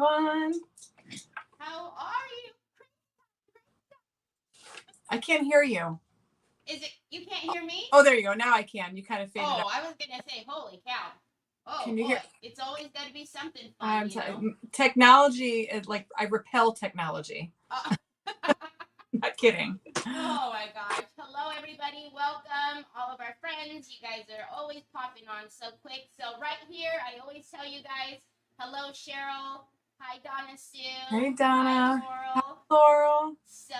everyone. How are you? I can't hear you. Is it you can't hear me? Oh, there you go. Now I can. You kind of faded out. I was gonna say, holy cow. Oh Can you boy, hear? It's always got to be something fun, Technology is like, I repel technology. Not kidding. Oh my gosh. Hello everybody. Welcome all of our friends. You guys are always popping on so quick. So right here, I always tell you guys, hello Cheryl. Hi Donna Sue. Hey Donna. Hi Hi, Laurel. So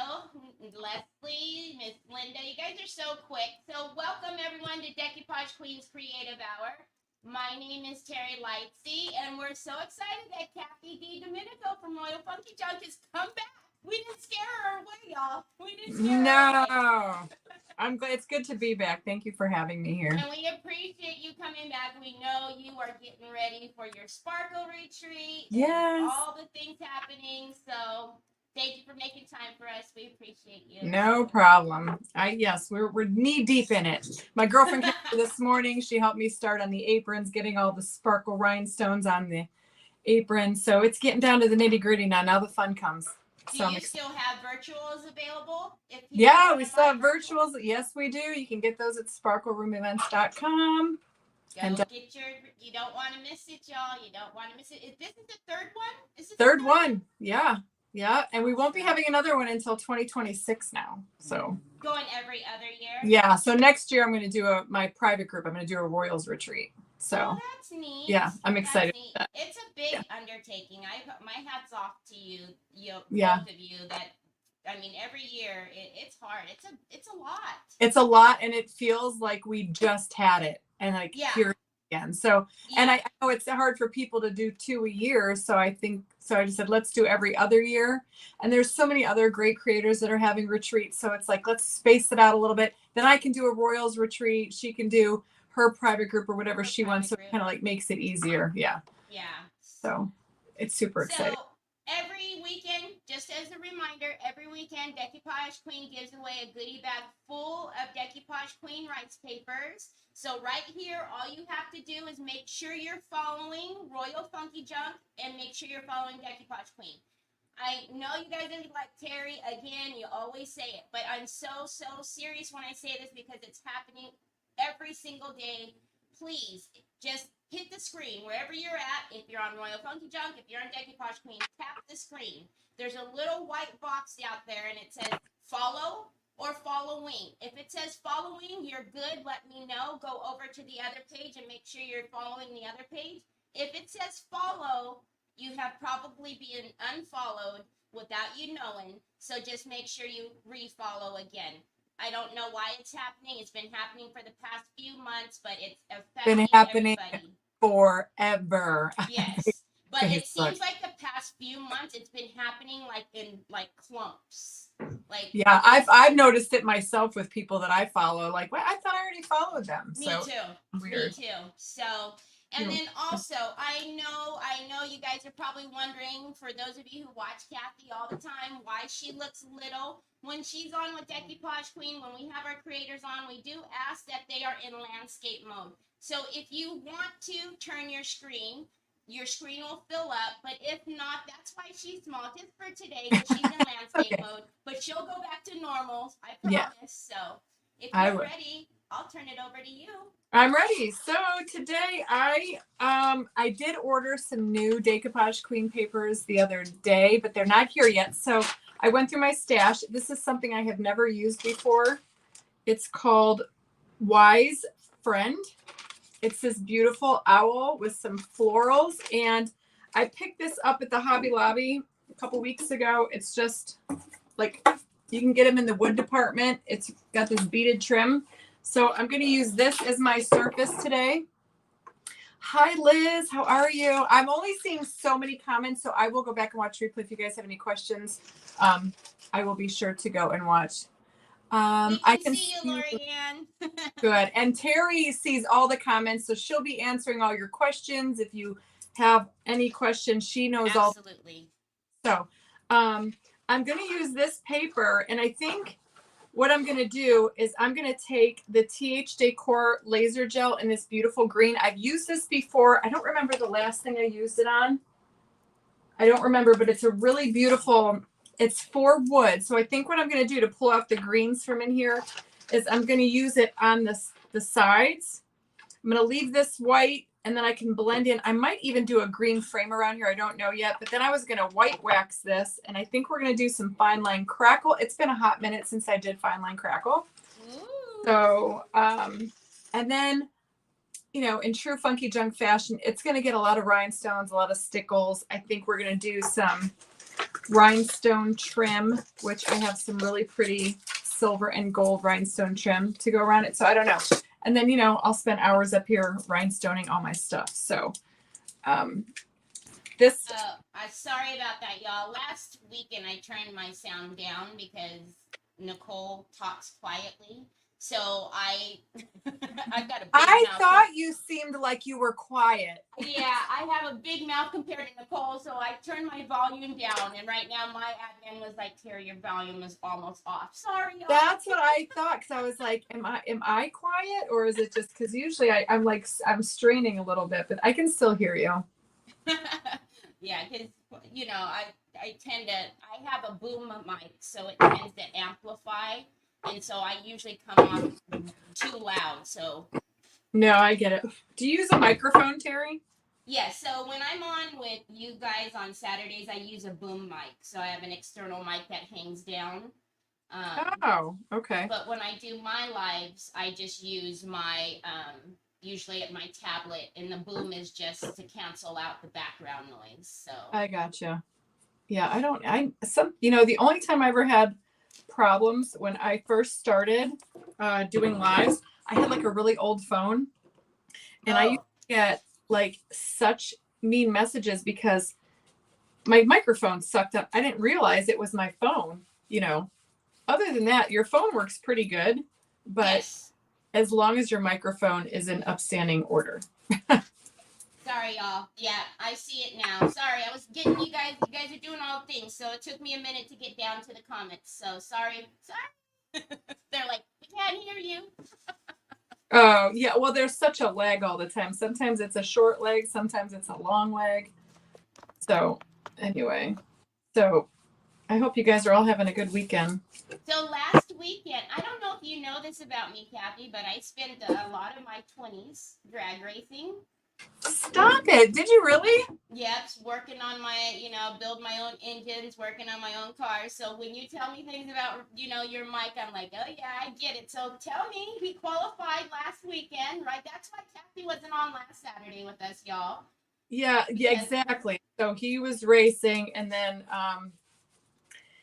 Leslie, Miss Linda, you guys are so quick. So welcome everyone to Decoupage Queen's Creative Hour. My name is Teri Lightsey, and we're so excited that Kathy Domenico from Royal Funky Junque has come back. We didn't scare her away, y'all. We didn't scare her away. I'm glad. It's good to be back. Thank you for having me here. And we appreciate you coming back. We know you are getting ready for your Sparkle Retreat. Yes. All the things happening. So thank you for making time for us. We appreciate you. No problem. Yes, we're knee deep in it. My girlfriend came this morning. She helped me start on the aprons, getting all the sparkle rhinestones on the apron. So it's getting down to the nitty gritty now. Now the fun comes. Do you still have virtuals available? Yeah, we still have virtuals. Yes, we do. You can get those at sparkleroomevents.com. Get your, you don't want to miss it, y'all. You don't want to miss it. This is the third one? Third one. Yeah. Yeah. And we won't be having another one until 2026 now. So going every other year? Yeah. So next year I'm going to do my private group. I'm going to do a Royals retreat. So that's neat. Yeah, I'm excited. It's a big undertaking. My hat's off to you, both of you. I mean, every year it's hard. It's a lot. It's a lot, and it feels like we just had it, and here it again. So, and I know it's hard for people to do 2 a year. So I just said, let's do every other year. And there's so many other great creators that are having retreats. So it's like, let's space it out a little bit. Then I can do a Royals retreat. She can do her private group or whatever she wants. So it kind of like makes it easier. Yeah. Yeah. So it's super exciting. So every weekend, just as a reminder, every weekend Decoupage Queen gives away a goodie bag full of Decoupage Queen rights papers. So right here, all you have to do is make sure you're following Royal Funky Junque and make sure you're following Decoupage Queen. I know you guys are like, Teri, again, you always say it, but I'm so serious when I say this because it's happening every single day. Please just hit the screen wherever you're at. If you're on Royal Funky Junque, if you're on Decoupage Queen, tap the screen. There's a little white box out there and it says follow or following. If it says following, you're good. Let me know. Go over to the other page and make sure you're following the other page. If it says follow, you have probably been unfollowed without you knowing. So just make sure you refollow again. I don't know why it's happening. It's been happening for the past few months, but it's affecting everybody. Forever. Yes. But it seems like the past few months it's been happening like in clumps. I've noticed it myself with people that I follow. Like, well, I thought I already followed them. Me too. Weird. Me too. So, and then also, I know you guys are probably wondering, for those of you who watch Kathy all the time, why she looks little. When she's on with Decoupage Queen, when we have our creators on, we do ask that they are in landscape mode. So if you want to turn your screen will fill up, but if not, that's why she's small, just for today, because she's in landscape mode, but she'll go back to normal, I promise. So if you're ready, I'll turn it over to you. I'm ready. So today I did order some new Decoupage Queen papers the other day, but they're not here yet. So I went through my stash. This is something I have never used before. It's called Wise Friend. It's this beautiful owl with some florals, and I picked this up at the Hobby Lobby a couple weeks ago. It's just like, you can get them in the wood department. It's got this beaded trim. So I'm going to use this as my surface today. Hi, Liz. How are you? I'm only seeing so many comments, so I will go back and watch replay. If you guys have any questions, I will be sure to go and watch. I can see you, Lorianne. Good. And Teri sees all the comments, so she'll be answering all your questions. If you have any questions, she knows all. Absolutely. So I'm going to use this paper, and I think what I'm going to do is I'm going to take the TH Decor laser gel in this beautiful green. I've used this before. I don't remember the last thing I used it on. I don't remember, but it's a really beautiful, it's for wood. So I think what I'm going to do to pull out the greens from in here is I'm going to use it on the sides. I'm going to leave this white and then I can blend in. I might even do a green frame around here. I don't know yet, but then I was going to white wax this. And I think we're going to do some fine line crackle. It's been a hot minute since I did fine line crackle. Ooh. So, and then, you know, in true funky junk fashion, it's going to get a lot of rhinestones, a lot of stickles. I think we're going to do some rhinestone trim, which I have some really pretty silver and gold rhinestone trim to go around it. So I don't know. And then, you know, I'll spend hours up here rhinestoning all my stuff. So, this. I'm sorry about that, y'all. Last weekend I turned my sound down because Nicole talks quietly. So I've got a big I mouth. thought you seemed like you were quiet. Yeah, I have a big mouth compared to Nicole, so I turned my volume down. And right now my admin was like, Teri, your volume is almost off. Sorry, y'all. That's what I thought, because I was like, am I quiet, or is it just because usually I'm straining a little bit, but I can still hear you. Yeah, because you know I have a boom mic, so it tends to amplify. And so I usually come off too loud. So no, I get it. Do you use a microphone, Teri? yeah. So when I'm on with you guys on Saturdays, I use a boom mic. So I have an external mic that hangs down. Oh, okay. But when I do my lives, I just use my usually at my tablet, and the boom is just to cancel out the background noise. So I gotcha. Yeah, the only time I ever had problems when I first started doing lives, I had like a really old phone, and I used to get like such mean messages because my microphone sucked up. I didn't realize it was my phone, you know. Other than that, your phone works pretty good, but yes. as long as your microphone is in upstanding order. Sorry, y'all. Yeah, I see it now. Sorry, I was getting you guys. You guys are doing all things, so it took me a minute to get down to the comments. So sorry. They're like, we can't hear you. Oh, yeah. Well, there's such a lag all the time. Sometimes it's a short leg, sometimes it's a long leg. So, anyway, I hope you guys are all having a good weekend. So last weekend, I don't know if you know this about me, Kathy, but I spent a lot of my 20s drag racing. Stop it. Did you really? Yep, working on my, build my own engines, working on my own cars. So when you tell me things about, your mic, I'm like, oh yeah, I get it. So tell me, we qualified last weekend, right? That's why Kathy wasn't on last Saturday with us, y'all. Yeah, exactly. So he was racing, and then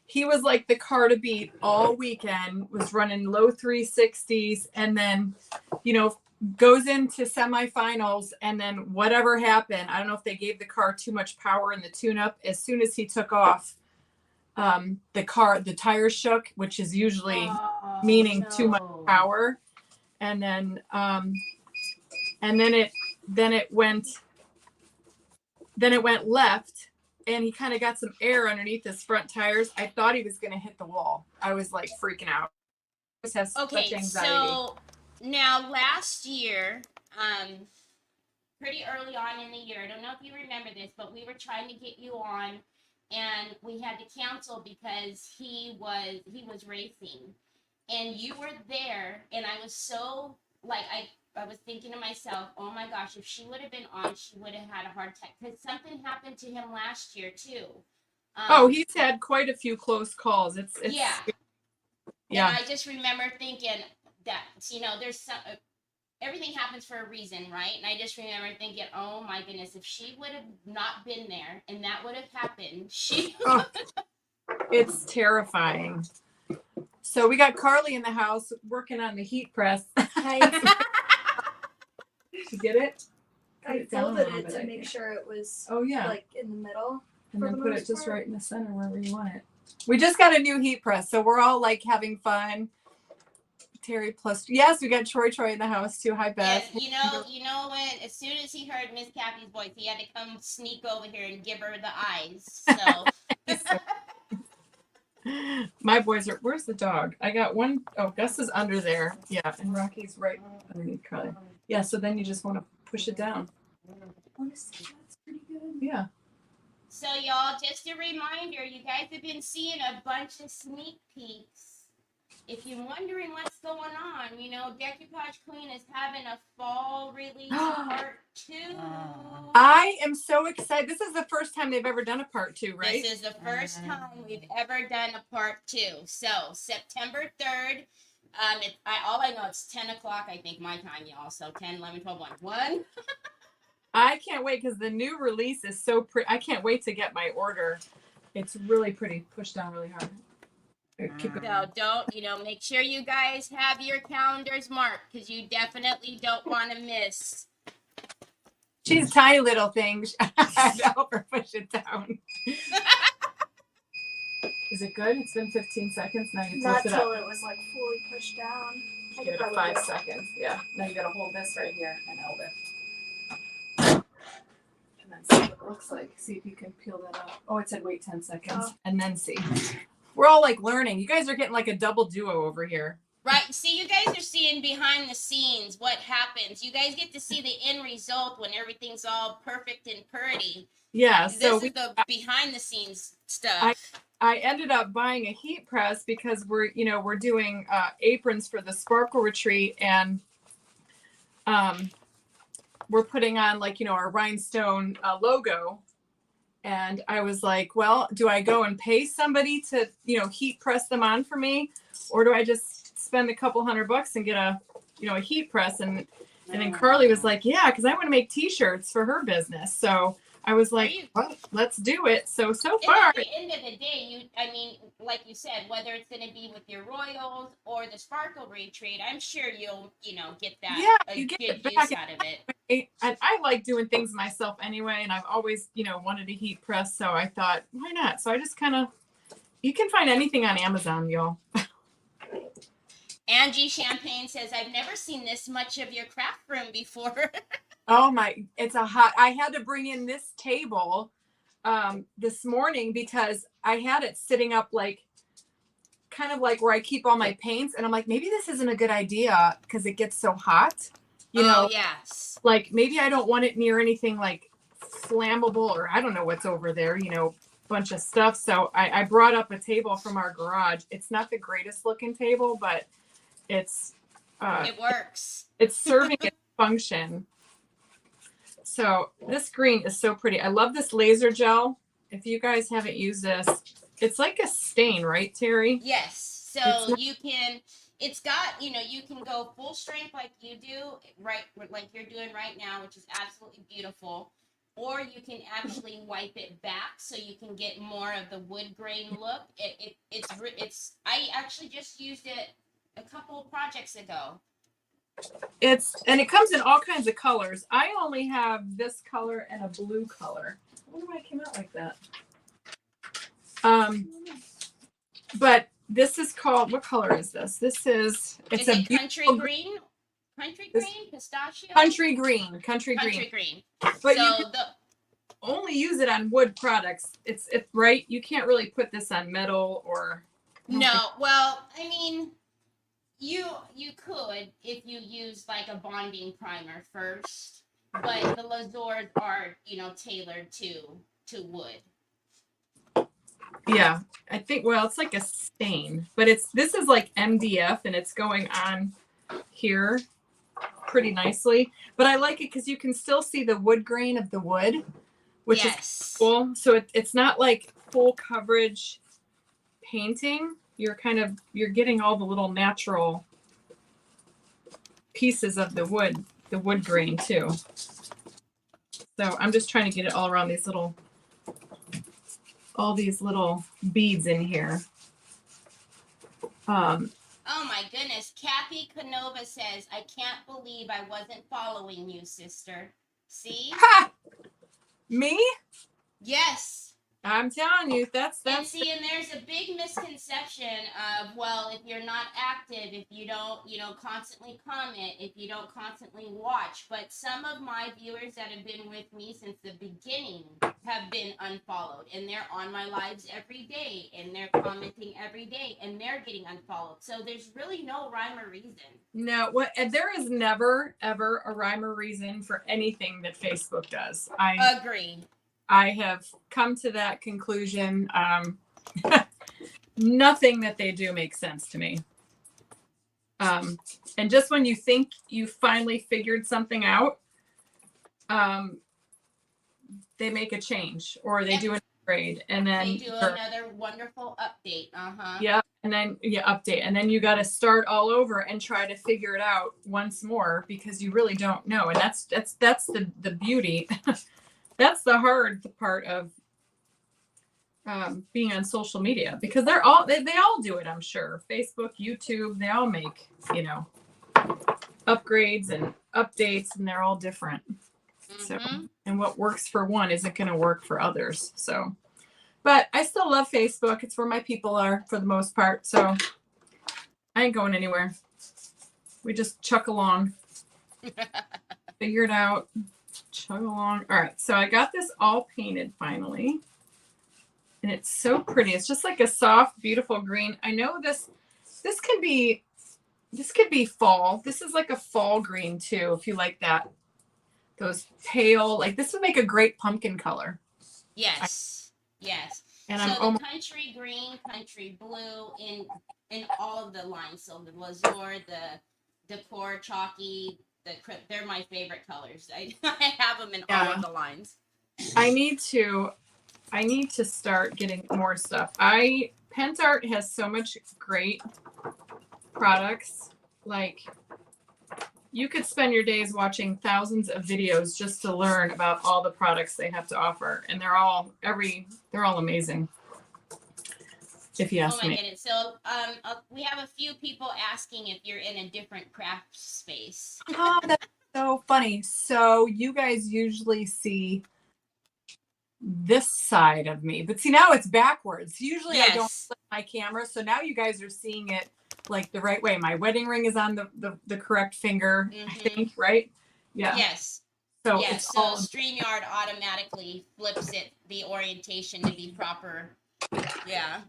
he was like the car to beat all weekend, was running low 360s, and then, goes into semifinals, and then whatever happened, I don't know if they gave the car too much power in the tune-up. As soon as he took off, the tires shook, which is usually meaning too much power. And then it went left, and he kind of got some air underneath his front tires. I thought he was going to hit the wall. I was like freaking out. He has such anxiety. So now last year, pretty early on in the year, I don't know if you remember this, but we were trying to get you on, and we had to cancel because he was racing, and you were there, and I was so like I was thinking to myself, oh my gosh, if she would have been on, she would have had a heart attack, because something happened to him last year too. He's had quite a few close calls. It's yeah. And I just remember thinking that there's some everything happens for a reason, right? And I just remember thinking, oh my goodness, if she would have not been there and that would have happened, it's terrifying. So we got Carly in the house working on the heat press. You get it? I folded it to make sure it was like in the middle. And then put it just right in the center wherever you want it. We just got a new heat press, so we're all like having fun. Teri plus, yes, we got Troy in the house too. Hi, Beth. Yeah, when as soon as he heard Miss Kathy's voice, he had to come sneak over here and give her the eyes. So my boys are. Where's the dog? I got one. Oh, Gus is under there. Yeah, and Rocky's right underneath Carly. Yeah, so then you just want to push it down. Honestly, that's pretty good. Yeah. So y'all, just a reminder, you guys have been seeing a bunch of sneak peeks. If you're wondering what's going on, you know, Decoupage Queen is having a fall release part 2. I am so excited. This is the first time they've ever done a part 2, right? This is the first time we've ever done a part 2. So September 3rd. All I know it's 10 o'clock, I think, my time, y'all. So 10, 11, 12, 1. 1. I can't wait because the new release is so pretty. I can't wait to get my order. It's really pretty. Push down really hard. Keep going. So don't, you know, make sure you guys have your calendars marked because you definitely don't want to miss. She's a tiny little thing. I had to help her push it down. Is it good? It's been 15 seconds. Now you Not twist it up. till it was like fully pushed down. Give it 5 seconds. Yeah. Now you gotta hold this right here and hold it. And then see what it looks like. See if you can peel that up. Oh, it said wait 10 seconds. Oh. And then see. We're all like learning. You guys are getting like a double duo over here. Right. See, you guys are seeing behind the scenes what happens. You guys get to see the end result when everything's all perfect and pretty. Yeah. This So is the behind the scenes stuff. I ended up buying a heat press because we're doing aprons for the Sparkle Retreat, and we're putting on our rhinestone logo. And I was like, well, do I go and pay somebody to, heat press them on for me? Or do I just spend a couple $100 and get a heat press? And then Carly was like, yeah, because I want to make t-shirts for her business. So I was like, well, let's do it. So far. At the end of the day, like you said, whether it's going to be with your Royals or the Sparkle Retreat, I'm sure you'll, get that. Yeah, you get good it back use out of it. And I like doing things myself anyway, and I've always, wanted to heat press, so I thought, why not? So I just you can find anything on Amazon, y'all. Angie Champagne says, I've never seen this much of your craft room before. Oh my, I had to bring in this table this morning because I had it sitting up kind of like where I keep all my paints, and I'm like, maybe this isn't a good idea because it gets so hot. Oh, yes. Like maybe I don't want it near anything like flammable, or I don't know what's over there, bunch of stuff. So I brought up a table from our garage. It's not the greatest looking table, but it's it works. It's serving its function. So this green is so pretty. I love this laser gel. If you guys haven't used this, it's like a stain, right, Teri? Yes. So it's got, you can go full strength like you do, right, like you're doing right now, which is absolutely beautiful. Or you can actually wipe it back so you can get more of the wood grain look. I actually just used it a couple of projects ago. And it comes in all kinds of colors. I only have this color and a blue color. I wonder why it came out like that. But this is called, what color is this? It's is it country green? Country green? Pistachio? Country green. But so you can only use it on wood products. It's right. You can't really put this on metal or. No. Well, you could if you use like a bonding primer first, but the lasers are tailored to wood. Yeah, I think. Well, it's like a stain, but this is like MDF, and it's going on here pretty nicely. But I like it because you can still see the wood grain of the wood, which is cool. So it's not like full coverage painting. You're getting all the little natural pieces of the wood grain too. So I'm just trying to get it all around all these little beads in here. Oh my goodness. Kathy Canova says, I can't believe I wasn't following you, sister. See? Ha! Me? Yes. I'm telling you, that's and there's a big misconception of, well, if you're not active, if you don't, constantly comment, if you don't constantly watch, but some of my viewers that have been with me since the beginning have been unfollowed, and they're on my lives every day, and they're commenting every day, and they're getting unfollowed. So there's really no rhyme or reason. No, there is never, ever a rhyme or reason for anything that Facebook does. Agree. I have come to that conclusion. Nothing that they do makes sense to me. And just when you think you finally figured something out, they make a change or they do an upgrade, and then they do another wonderful update. Yeah, and then update, and then you got to start all over and try to figure it out once more because you really don't know, and that's the beauty. That's the hard part of being on social media, because they all do it. I'm sure Facebook, YouTube, they all make upgrades and updates, and they're all different. So, and what works for one isn't going to work for others. So, but I still love Facebook. It's where my people are for the most part. So I ain't going anywhere. We just chuck along. Figure it out. Chug along. All right. So I got this all painted finally. And it's so pretty. It's just like a soft, beautiful green. I know this could be fall. This is like a fall green too, if you like that. Those pale, like this would make a great pumpkin color. Yes. Yes. And so the country green, country blue in all of the lines. So the Lazur, the Decor, Chalky, they're my favorite colors. I have them in all of the lines. I need to start getting more stuff. PentArt has so much great products. Like, you could spend your days watching thousands of videos just to learn about all the products they have to offer, and they're all amazing. If you ask me. Oh my goodness! So, we have a few people asking if you're in a different craft space. Oh, that's so funny. So you guys usually see this side of me, but see, now it's backwards. Usually I don't flip my camera, so now you guys are seeing it like the right way. My wedding ring is on the correct finger, I think, right? Yeah. Yes. So StreamYard automatically flips the orientation to be proper. Yeah.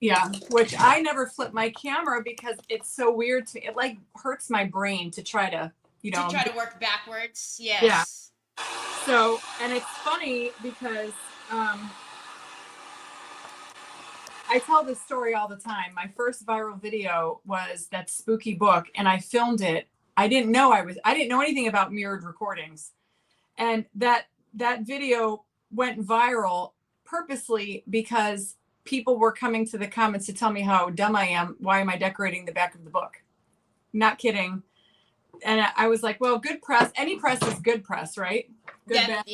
Yeah, which I never flip my camera because it's so weird to me. It like hurts my brain to try to, to try to work backwards. Yes. Yeah. So, and it's funny because I tell this story all the time. My first viral video was that spooky book, and I filmed it. I didn't know anything about mirrored recordings. And that video went viral purposely because people were coming to the comments to tell me how dumb I am. Why am I decorating the back of the book? Not kidding. And I was like, well, good press. Any press is good press, right? Good, bad.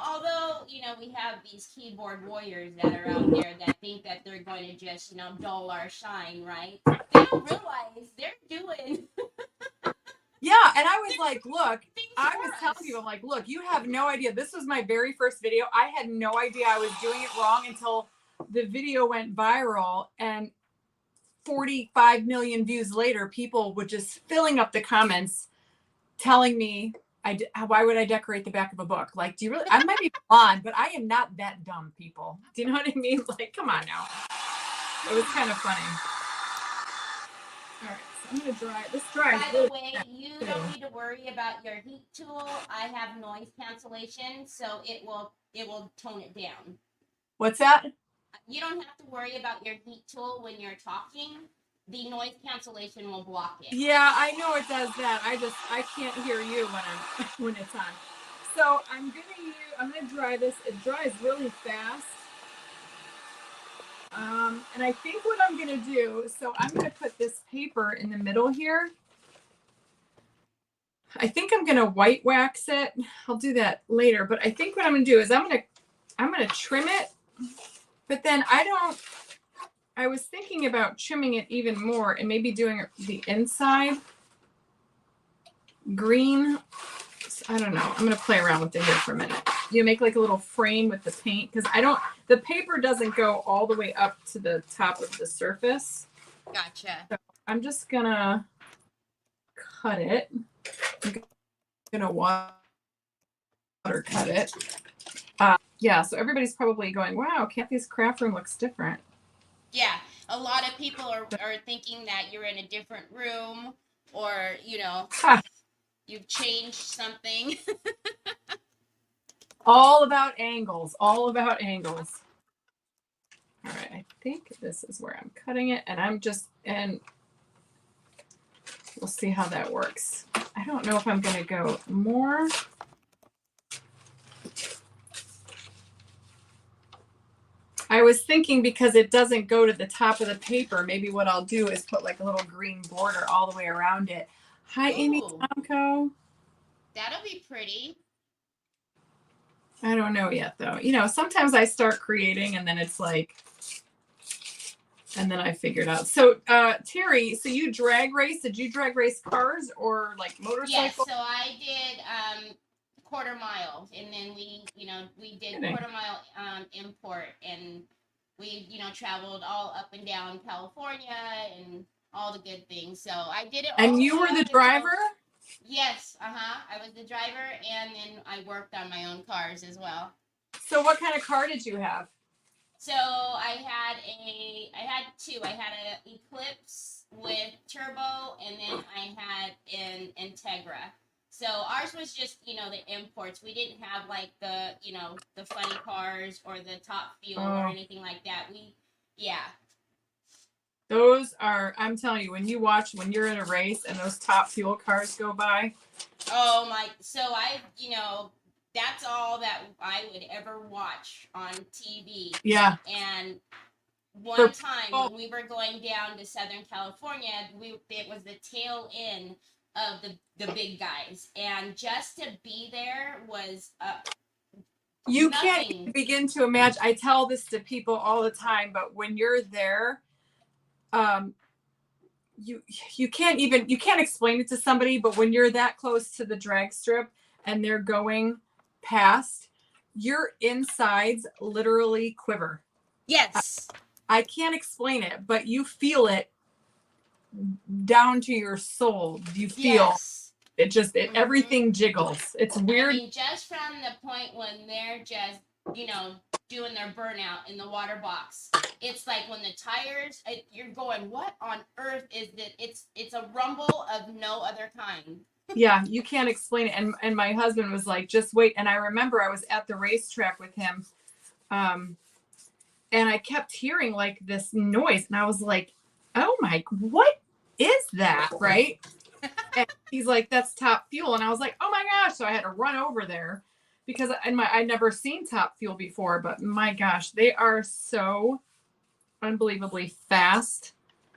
Although, we have these keyboard warriors that are out there that think that they're going to just, dull our shine, right? They don't realize they're doing. Yeah, and I was like, look, I was telling people, I'm like, look, you have no idea. This was my very first video. I had no idea I was doing it wrong until the video went viral, and 45 million views later, people were just filling up the comments telling me, why would I decorate the back of a book? Like, do you really? I might be blonde, but I am not that dumb, people. Do you know what I mean? Like, come on now. It was kind of funny. All right. I'm gonna dry. This dries. By the way, you don't need to worry about your heat tool. I have noise cancellation, so it will tone it down. What's that? You don't have to worry about your heat tool when you're talking. The noise cancellation will block it. Yeah, I know it does that. I can't hear you when it's on. So I'm gonna dry this. It dries really fast. And I think what I'm going to do, so I'm going to put this paper in the middle here. I think I'm going to white wax it. I'll do that later, but I think what I'm going to do is I'm going to trim it, but then I was thinking about trimming it even more and maybe doing the inside green. I don't know. I'm going to play around with it here for a minute. You make like a little frame with the paint, because the paper doesn't go all the way up to the top of the surface. Gotcha. So I'm just going to cut it. I'm going to water cut it. Yeah, so everybody's probably going, wow, Kathy's craft room looks different. Yeah, a lot of people are thinking that you're in a different room, or, you've changed something. All about angles. All about angles. All right, I think this is where I'm cutting it, and we'll see how that works. I don't know if I'm going to go more. I was thinking because it doesn't go to the top of the paper, maybe what I'll do is put like a little green border all the way around it. Hi, Amy Tomko. That'll be pretty. I don't know yet, though. You know, sometimes I start creating and then it's like, and then I figured out. So, Teri, so you drag race? Did you drag race cars or like motorcycles? Yes, so I did quarter mile, and then we did quarter mile import, and we traveled all up and down California and all the good things. So I did it. And you were the driver? Yes, I was the driver, and then I worked on my own cars as well. So what kind of car did you have? So I had two. I had an Eclipse with turbo, and then I had an Integra. So ours was just, the imports. We didn't have like the funny cars or the top fuel or anything like that. Those are, I'm telling you, when you're in a race and those top fuel cars go by. Oh my, so that's all that I would ever watch on TV. Yeah. And one time when we were going down to Southern California, it was the tail end of the big guys. And just to be there was you nothing. Can't even begin to imagine. I tell this to people all the time, but when you're there, you can't explain it to somebody, but when you're that close to the drag strip and they're going past, your insides literally quiver. Yes. I can't explain it, but you feel it down to your soul. You feel it everything jiggles. It's weird. I mean, just from the point when they're just, doing their burnout in the water box. It's like when the tires, you're going, what on earth is that? It's a rumble of no other kind. Yeah, you can't explain it. And my husband was like, just wait. And I remember I was at the racetrack with him. And I kept hearing like this noise. And I was like, oh my, what is that? Right. And he's like, that's top fuel. And I was like, oh my gosh. So I had to run over there because I'd never seen top fuel before, but my gosh, they are so unbelievably fast.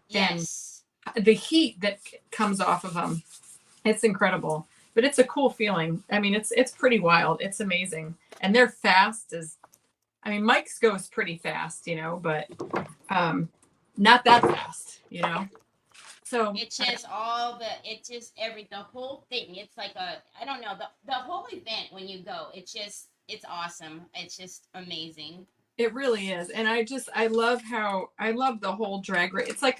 Yes. And the heat that comes off of them, it's incredible, but it's a cool feeling. I mean, it's pretty wild. It's amazing. And they're fast Mike's goes pretty fast, but not that fast, So it's just the whole thing. It's like I don't know, the whole event when you go, it's awesome. It's just amazing. It really is. And I love the whole drag race. It's like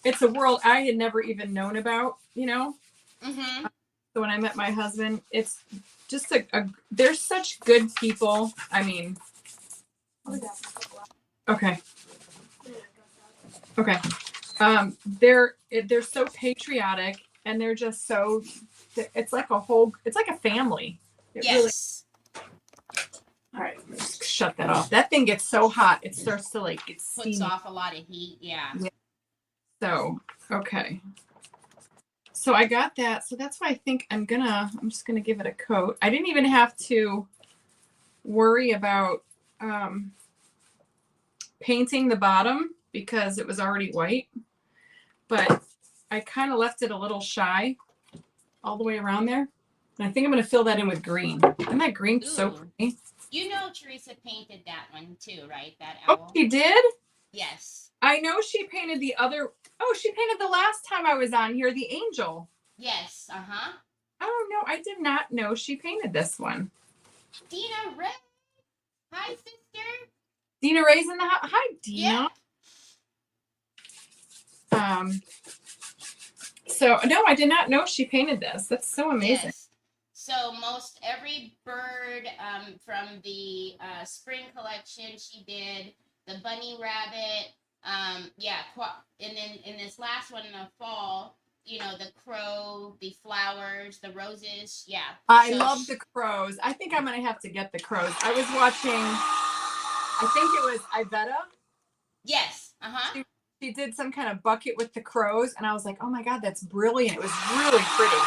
it's a world I had never even known about, Mm-hmm. So when I met my husband, it's just they're such good people. I mean, okay. They're so patriotic and they're just it's like a family. Yes. All right, let's shut that off. That thing gets so hot. It starts to puts off a lot of heat. Yeah. So, okay. So I got that. So that's why I think I'm just going to give it a coat. I didn't even have to worry about painting the bottom because it was already white, but I kind of left it a little shy all the way around there. And I think I'm going to fill that in with green. Isn't that green so pretty? Teresa painted that one too, right? That Oh, owl. she did? Yes. I know she painted the other. Oh, she painted the last time I was on here, the angel. Yes. Uh-huh. Oh, no, I did not know she painted this one. Dina Ray. Hi, sister. Dina Ray's in the house. Hi, Dina. Yeah. So, no, I did not know she painted this. That's so amazing. Yes. So most every bird from the spring collection she did, the bunny rabbit, and then in this last one in the fall, you know, the crow, the flowers, the roses. Yeah. I So love the crows. I think I'm going to have to get the crows. I was watching, I think it was Iveta. Yes. Uh-huh. She did some kind of bucket with the crows, and I was like, oh my God, that's brilliant. It was really pretty.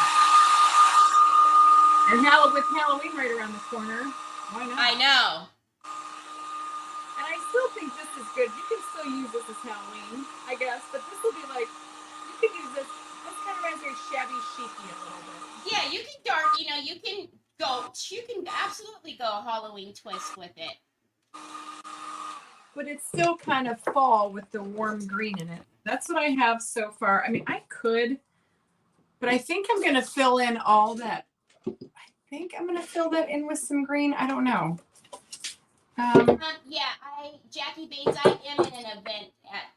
And with Halloween right around the corner, why not? I know. And I still think this is good. You can still use this as Halloween, I guess, but this will be like, you can use this. This kind of reminds me of shabby chic-y a little bit. Yeah, you can you can absolutely go Halloween twist with it. But it's still kind of fall with the warm green in it. That's what I have so far. I mean, I could, but I think I'm going to fill in all that. I think I'm going to fill that in with some green. I don't know. Yeah, Jackie Bates, I am in an event at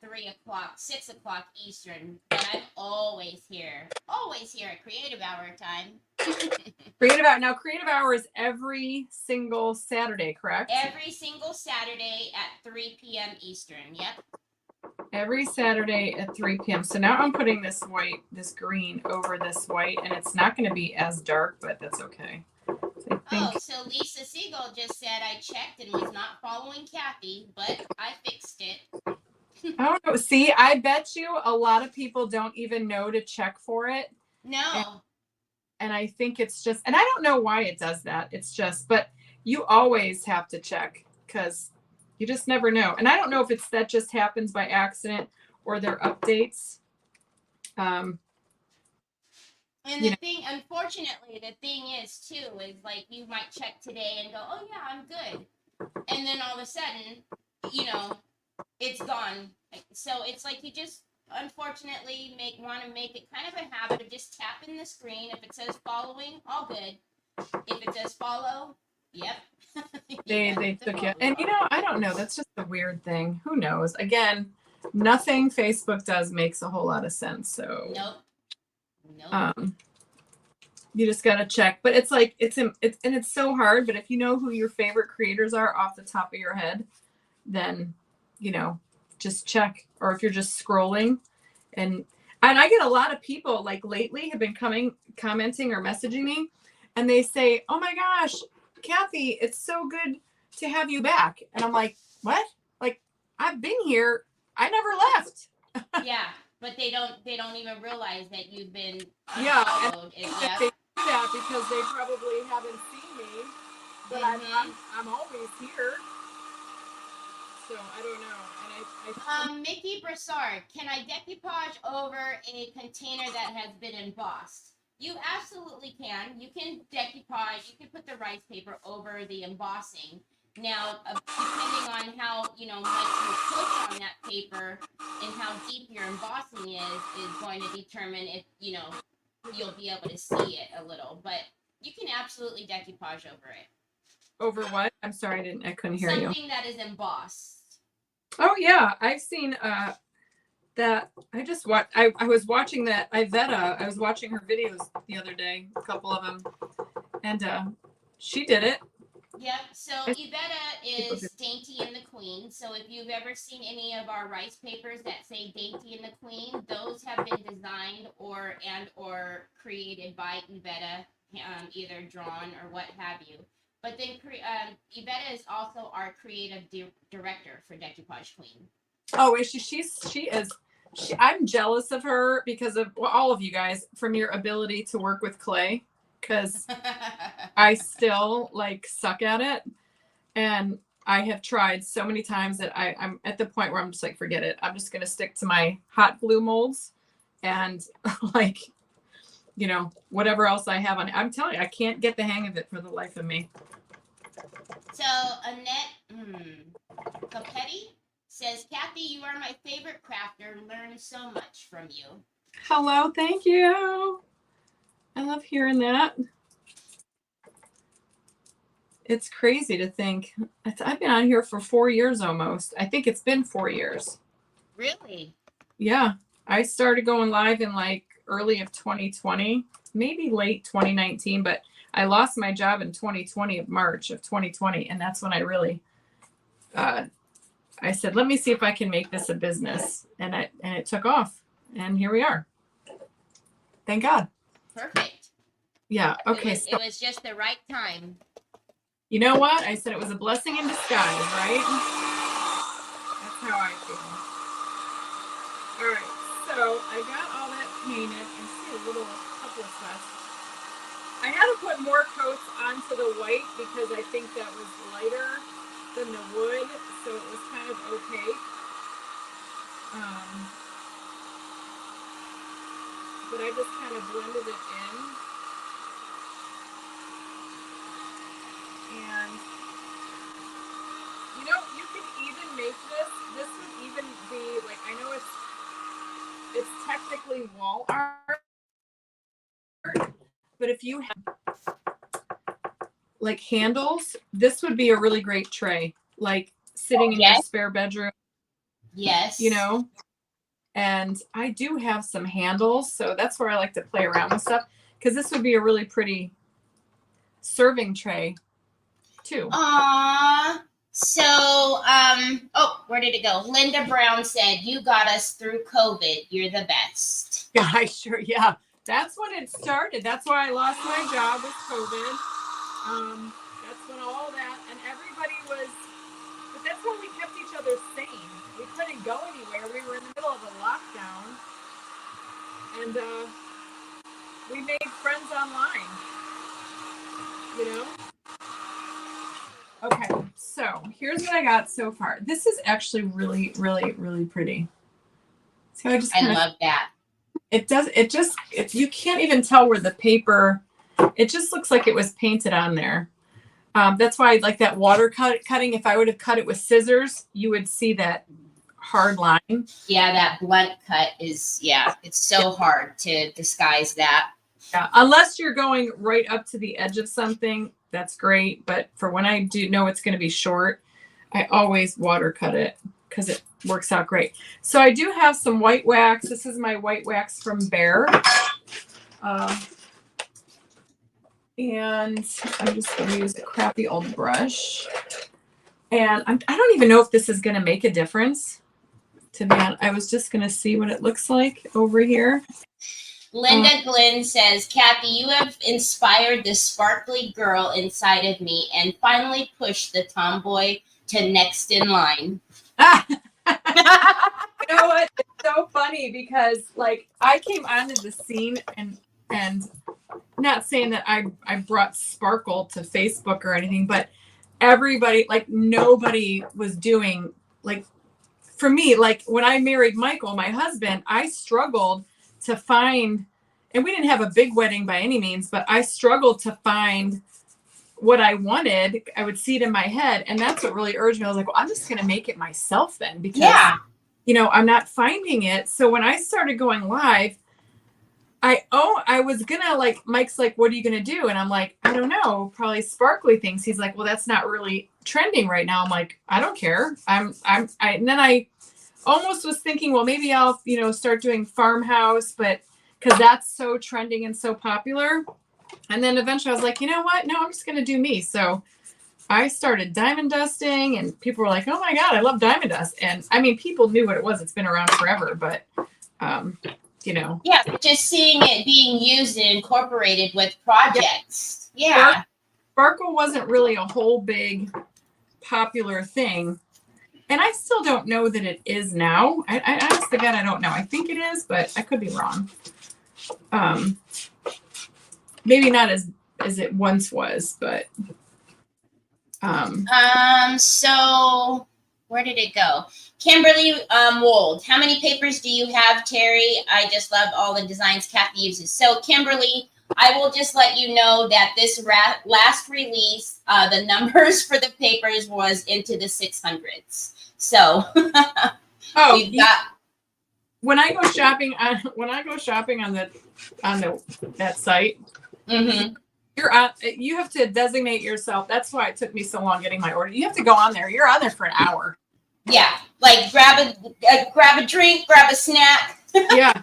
6 o'clock Eastern, and I'm always here at Creative Hour time. Creative Hour is every single Saturday, correct? Every single Saturday at 3 p.m. Eastern. Yep. Every Saturday at 3 p.m. So now I'm putting this green over this white, and it's not going to be as dark, but that's okay. So Lisa Siegel just said I checked and was not following Kathy, but I fixed it. I don't know. See, I bet you a lot of people don't even know to check for it. No. And I think it's just, and I don't know why it does that. It's just, but you always have to check because you just never know. And I don't know if that just happens by accident or their updates. And the thing, unfortunately, the thing is too, is like you might check today and go, oh yeah, I'm good. And then all of a sudden, you know, it's gone. So it's like you just unfortunately want to make it kind of a habit of just tapping the screen. If it says following, all good. If it says follow, yep. They took it. And you know, I don't know. That's just a weird thing. Who knows? Again, nothing Facebook does makes a whole lot of sense. So Nope. You just gotta check. But it's like it's so hard. But if you know who your favorite creators are off the top of your head, then you know, just check. Or if you're just scrolling, and I get a lot of people like lately have been commenting or messaging me, and they say, "Oh my gosh, Kathy, it's so good to have you back." And I'm like, "What? Like I've been here. I never left." Yeah. But they don't even realize that you've been unfollowed. Yeah, and they do that because they probably haven't seen me, but I'm always here. So I don't know. And Mickey Brassard, can I decoupage over a container that has been embossed? You absolutely can. You can decoupage. You can put the rice paper over the embossing. Now, depending on how, much you put on that paper and how deep your embossing is going to determine if, you'll be able to see it a little. But you can absolutely decoupage over it. Over what? I'm sorry, I couldn't hear you. Something that is embossed. Oh, yeah. I've seen that. I was watching that Iveta. I was watching her videos the other day, a couple of them. And she did it. Yep. So Iveta is Dainty and the Queen. So if you've ever seen any of our rice papers that say Dainty and the Queen, those have been designed or created by Iveta, either drawn or what have you. But then Iveta is also our creative director for Decoupage Queen. Oh, is she is. I'm jealous of her because of all of you guys from your ability to work with clay. Because I still suck at it, and I have tried so many times that I'm at the point where I'm just like, forget it. I'm just gonna stick to my hot glue molds and whatever else I have on it. I'm telling you, I can't get the hang of it for the life of me. So Annette Capetti says, Kathy, you are my favorite crafter. Learned so much from you. Hello, thank you. I love hearing that. It's crazy to think. I've been on here for 4 years almost. I think it's been 4 years. Really? Yeah. I started going live in early of 2020, maybe late 2019, but I lost my job in 2020 of March of 2020. And that's when I really, I said, let me see if I can make this a business. And it took off. And here we are. Thank God. Perfect. Yeah. Okay. It was just the right time. You know what? I said it was a blessing in disguise, right? That's how I feel. All right. So I got all that painted. I see a couple of spots. I had to put more coats onto the white because I think that was lighter than the wood, so it was kind of opaque. But I just kind of blended it in. And you know, you could even make this. This would even be like, I know it's technically wall art, but if you have like handles, this would be a really great tray, like sitting in your spare bedroom. Yes. You know, and I do have some handles, so that's where I like to play around with stuff, because this would be a really pretty serving tray too. Aww. So, oh, where did it go? Linda Brown said, "You got us through COVID. You're the best." Yeah. That's when it started. That's why I lost my job with COVID. That's when all that, and everybody was, but that's when we kept each other sane. We couldn't go anywhere. We were in the middle of a lockdown, and we made friends online, you know? Okay, so here's what I got so far. This is actually really, really, really pretty. So I love that. You can't even tell where the paper, it just looks like it was painted on there. That's why I like that water cutting. If I would have cut it with scissors, you would see that hard line. Yeah, that blunt cut is, it's so hard to disguise that. Yeah, unless you're going right up to the edge of something, that's great. But for when I do know it's going to be short, I always water cut it because it works out great. So I do have some white wax. This is my white wax from Bear. And I'm just going to use a crappy old brush. And I don't even know if this is going to make a difference. To be honest, I was just going to see what it looks like over here. Linda Glenn says, "Kathy, you have inspired the sparkly girl inside of me and finally pushed the tomboy to next in line." You know what? It's so funny because like I came onto the scene and not saying that I brought sparkle to Facebook or anything, but everybody, like nobody was doing, like for me, like when I married Michael, my husband, I struggled to find, and we didn't have a big wedding by any means, but I struggled to find what I wanted. I would see it in my head, and that's what really urged me. I was like, well, I'm just going to make it myself then, because you know, I'm not finding it. So when I started going live, I was gonna, like, Mike's like, what are you gonna do? And I'm like, I don't know, probably sparkly things. He's like, well, that's not really trending right now. I'm like, I don't care. And then I almost was thinking, well, maybe I'll, you know, start doing farmhouse, but because that's so trending and so popular. And then eventually I was like, you know what? No, I'm just gonna do me. So I started diamond dusting, and people were like, oh my God, I love diamond dust. And I mean, people knew what it was. It's been around forever, but you know. Yeah, just seeing it being used and incorporated with projects. Yeah. Sparkle wasn't really a whole big popular thing. And I still don't know that it is now. I honestly, God, I don't know. I think it is, but I could be wrong. Maybe not as it once was, but. So where did it go? Kimberly Wold, how many papers do you have, Teri? I just love all the designs Kathy uses. So Kimberly, I will just let you know that this last release, the numbers for the papers was into the 600s. So we've got. When I go shopping on that site, Mm-hmm. you have to designate yourself. That's why it took me so long getting my order. You have to go on there. You're on there for an hour. Yeah, like grab a drink, grab a snack. Yeah,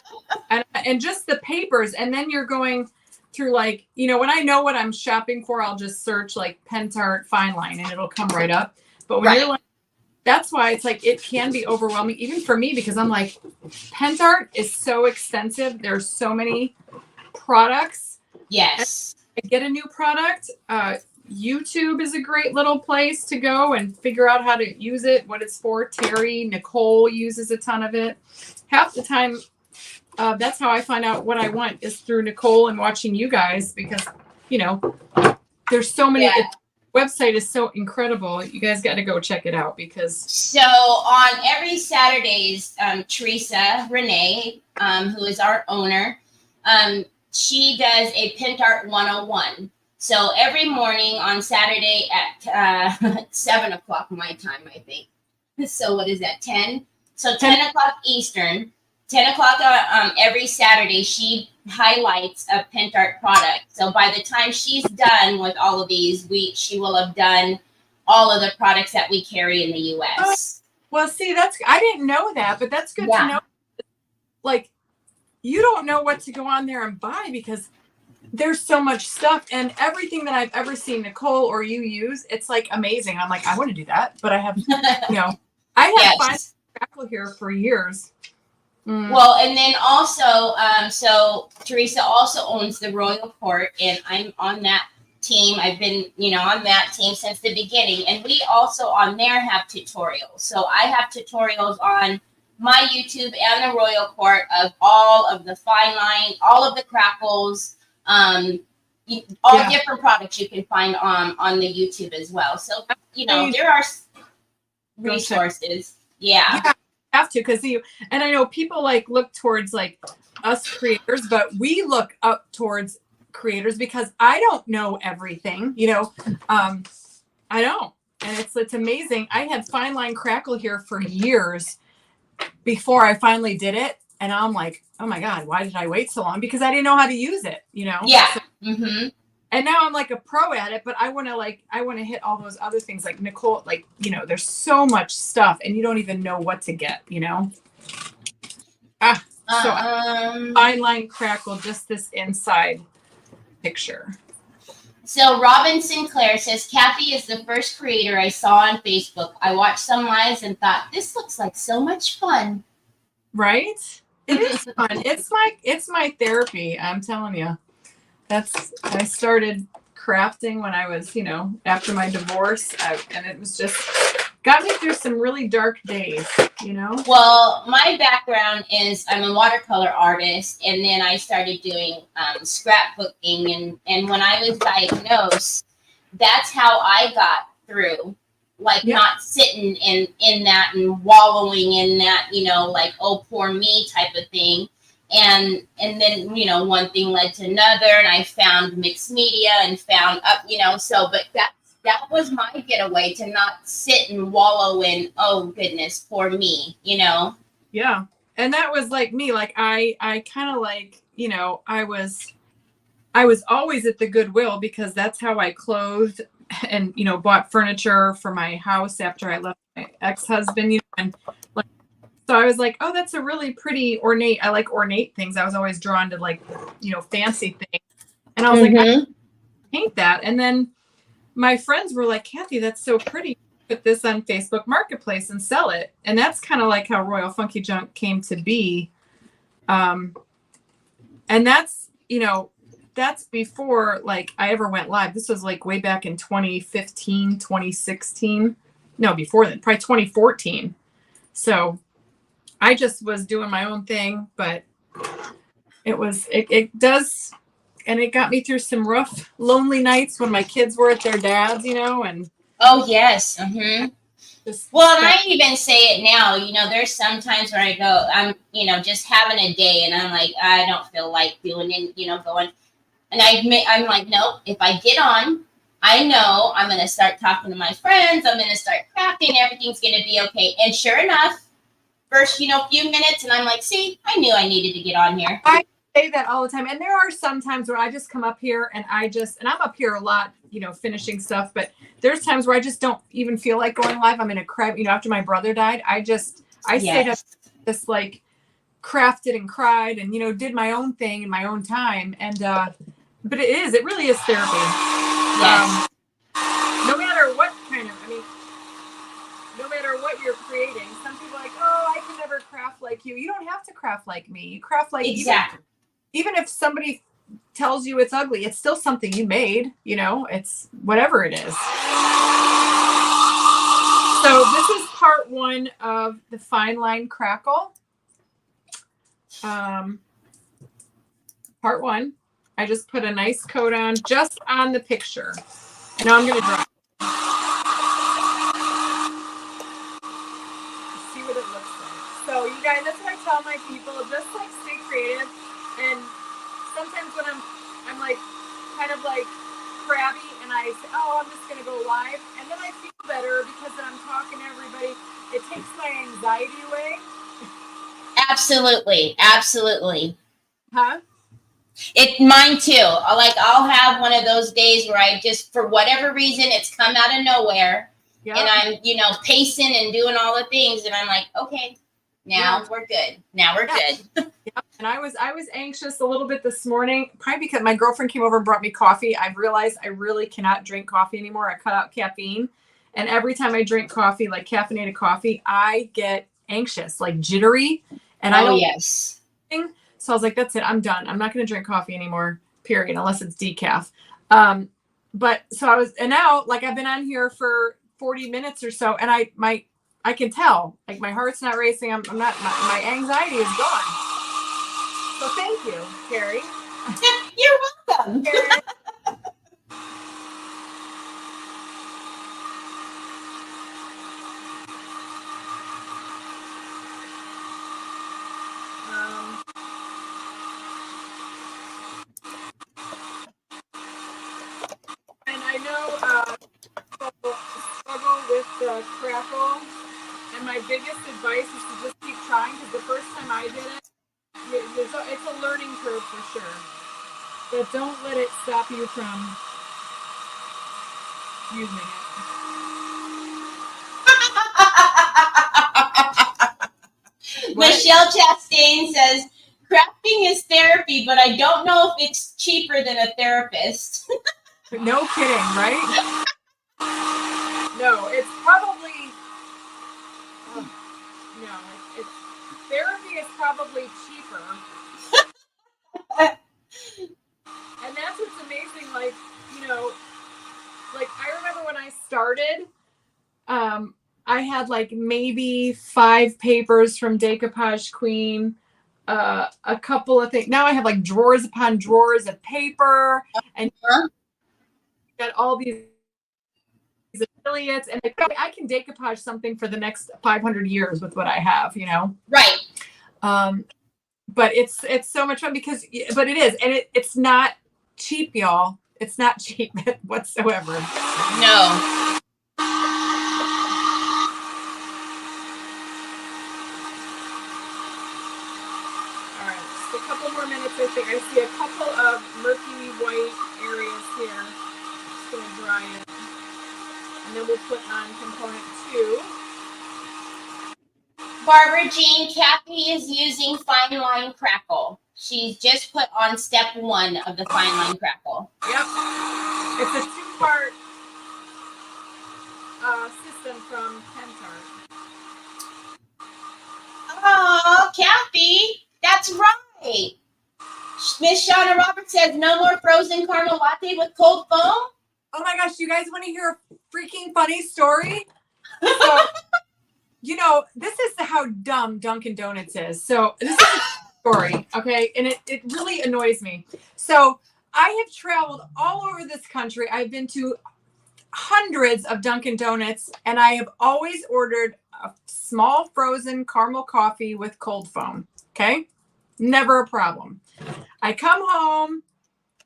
and just the papers, and then you're going through, like, you know, when I know what I'm shopping for, I'll just search like Pentart fine line, and it'll come right up. But when you're like, that's why it's like it can be overwhelming, even for me, because I'm like, Pentart is so extensive. There's so many products. Yes. I get a new product. YouTube is a great little place to go and figure out how to use it, what it's for. Nicole uses a ton of it. Half the time, that's how I find out what I want is through Nicole and watching you guys because, you know, there's so many. Yeah. Website is so incredible. You guys got to go check it out because. So on every Saturdays, Teresa Renee, who is our owner, she does a Pint Art 101. So every morning on Saturday at 7 o'clock my time, I think. So what is that, 10? So 10 o'clock Eastern, 10 o'clock every Saturday, she highlights a Pint Art product. So by the time she's done with all of these, she will have done all of the products that we carry in the U.S. Well, see, I didn't know that, but that's good to know. Like, you don't know what to go on there and buy because there's so much stuff, and everything that I've ever seen Nicole or you use, it's like amazing. I'm like, I want to do that, but I have, I have fine crackle here for years. Well, and then also, so Teresa also owns the Royal Court, and I'm on that team. I've been, on that team since the beginning, and we also on there have tutorials. So I have tutorials on my YouTube and the Royal Court of all of the fine line, all of the crackles, different products you can find on the YouTube as well. So, there are resources. Yeah. Have to, because and I know people look towards us creators, but we look up towards creators because I don't know everything, I don't. And it's amazing. I had fine line crackle here for years before I finally did it. And I'm like, oh my God, why did I wait so long? Because I didn't know how to use it, Yeah. So, and now I'm like a pro at it, but I want to hit all those other things like Nicole, there's so much stuff and you don't even know what to get, So fine line crackle, just this inside picture. So Robin Sinclair says, Kathy is the first creator I saw on Facebook. I watched some lives and thought, this looks like so much fun. Right? It is fun. It's my therapy. I'm telling you. I started crafting when I was, after my divorce, and it was just got me through some really dark days, Well, my background is I'm a watercolor artist, and then I started doing scrapbooking, and when I was diagnosed, that's how I got through. Not sitting in that and wallowing in that, oh, poor me type of thing. And then, one thing led to another, and I found mixed media and found up, but that was my getaway, to not sit and wallow in, oh goodness, poor me, Yeah. And that was me. I kind of I was always at the Goodwill because that's how I clothed and bought furniture for my house after I left my ex-husband, and so I was like, oh, that's a really pretty ornate. I like ornate things. I was always drawn to fancy things, and I was like, I can paint that. And then my friends were like, Kathy, that's so pretty. Put this on Facebook Marketplace and sell it. And that's kind of how Royal Funky Junk came to be. And that's that's before I ever went live. This was way back in 2015, 2016. No, before then, probably 2014. So I just was doing my own thing, but it does, and it got me through some rough, lonely nights when my kids were at their dad's, and oh yes. Well, and I even say it now, there's some times where I go, I'm, just having a day, and I'm like, I don't feel like doing it, going, and I'm like, nope, if I get on, I know I'm going to start talking to my friends, I'm going to start crafting, everything's going to be okay. And sure enough, first, few minutes, and I'm like, see, I knew I needed to get on here. I say that all the time. And there are some times where I just come up here and I'm up here a lot, finishing stuff, but there's times where I just don't even feel like going live. I'm in a crap, after my brother died, I stayed up just crafted and cried and, did my own thing in my own time. And, but it really is therapy. Yes. No matter what no matter what you're creating, some people are like, oh, I can never craft like you. You don't have to craft like me. You craft like exactly. Even if somebody tells you it's ugly. It's still something you made, you know, it's whatever it is. So this is part 1 of the fine line crackle. Part 1. I just put a nice coat on just on the picture. And now I'm going to dry. See what it looks like. So you guys, that's what I tell my people. Just like stay creative. And sometimes when I'm like kind of like crabby and I say, oh, I'm just going to go live. And then I feel better because then I'm talking to everybody. It takes my anxiety away. Absolutely. Absolutely. Huh? Mine too. Like I'll have one of those days where I just, for whatever reason, it's come out of nowhere. Yep. And I'm, you know, pacing and doing all the things. And I'm like, okay, now we're good. Now we're good. Yep. And I was anxious a little bit this morning, probably because my girlfriend came over and brought me coffee. I've realized I really cannot drink coffee anymore. I cut out caffeine. And every time I drink coffee, like caffeinated coffee, I get anxious, like jittery. And I don't. Yes. So I was like, that's it. I'm done. I'm not going to drink coffee anymore, period, unless it's decaf. But so I was, and now like I've been on here for 40 minutes or so. And I can tell like my heart's not racing. I'm not, my anxiety is gone. So thank you, Teri. You're welcome. And I know struggle with the crackle, and my biggest advice is to just keep trying, because the first time I did it, it's a learning curve for sure. But don't let it stop you from using it. Michelle Chastain says, crafting is therapy, but I don't know if it's cheaper than a therapist. No kidding, right? No, it's probably, no, it's therapy is probably cheaper. And that's what's amazing, like, you know, like I remember when I started, I had like maybe 5 papers from Decoupage Queen, a couple of things. Now I have like drawers upon drawers of paper, and got all these affiliates, and I can decoupage something for the next 500 years with what I have, you know? Right. But it's so much fun because, but it is, and it's not cheap, y'all. It's not cheap whatsoever. No. A couple more minutes, I think. I see a couple of murky white areas here. Just going to dry it. And then we'll put on component 2. Barbara Jean, Kathy is using fine line crackle. She's just put on step 1 of the fine line crackle. Yep. It's a 2-part system from Pentart. Oh, Kathy, that's right. Miss Shauna Roberts says no more frozen caramel latte with cold foam. Oh my gosh, you guys want to hear a freaking funny story? So, you know, this is how dumb Dunkin' Donuts is. So this is a story, okay? And it really annoys me. So I have traveled all over this country. I've been to hundreds of Dunkin' Donuts, and I have always ordered a small frozen caramel coffee with cold foam, okay? Never a problem. I come home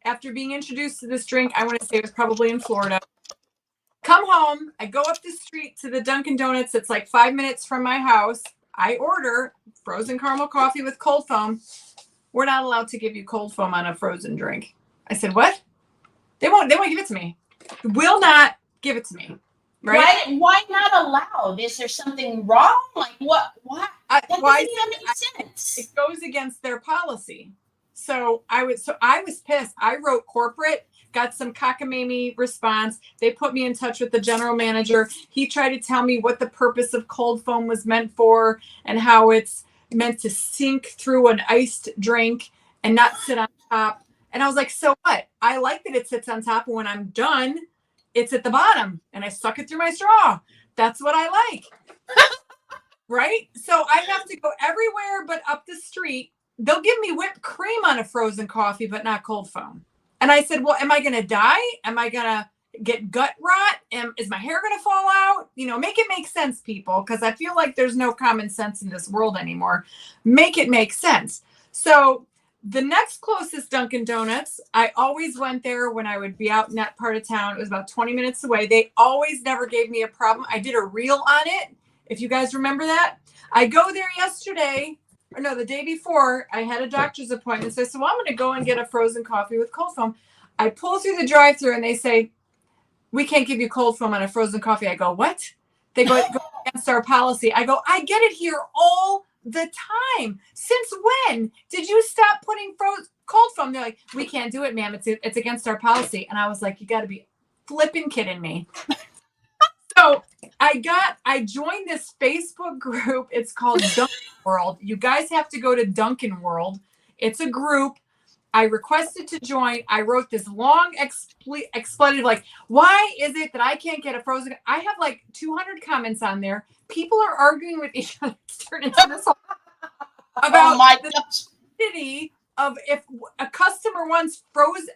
after being introduced to this drink. I want to say it was probably in Florida. Come home. I go up the street to the Dunkin' Donuts. It's like 5 minutes from my house. I order frozen caramel coffee with cold foam. We're not allowed to give you cold foam on a frozen drink. I said, what? They won't give it to me. Will not give it to me. Right? Why not allowed? Is there something wrong? Like what? Why? That doesn't even make sense. It goes against their policy. So I was pissed. I wrote corporate, got some cockamamie response. They put me in touch with the general manager. He tried to tell me what the purpose of cold foam was meant for and how it's meant to sink through an iced drink and not sit on top. And I was like, so what? I like that it sits on top, and when I'm done, it's at the bottom and I suck it through my straw. That's what I like. Right? So I have to go everywhere but up the street. They'll give me whipped cream on a frozen coffee, but not cold foam. And I said, well, am I going to die? Am I going to get gut rot? Is my hair going to fall out? Make it make sense, people, because I feel like there's no common sense in this world anymore. Make it make sense. So the next closest Dunkin' Donuts, I always went there when I would be out in that part of town. It was about 20 minutes away. They always never gave me a problem. I did a reel on it. If you guys remember that, I go there yesterday, or no, the day before. I had a doctor's appointment. So I said, well, I'm going to go and get a frozen coffee with cold foam. I pull through the drive-thru and they say, we can't give you cold foam on a frozen coffee. I go, what? They go against our policy. I go, I get it here all the time. Since when did you stop putting cold foam? They're like, we can't do it, ma'am. It's against our policy. And I was like, you got to be flipping kidding me. So I joined this Facebook group. It's called Dunkin' World. You guys have to go to Dunkin' World. It's a group. I requested to join. I wrote this long expletive, like, why is it that I can't get a frozen? I have like 200 comments on there. People are arguing with each other. It's turned into this whole about the city of if a customer wants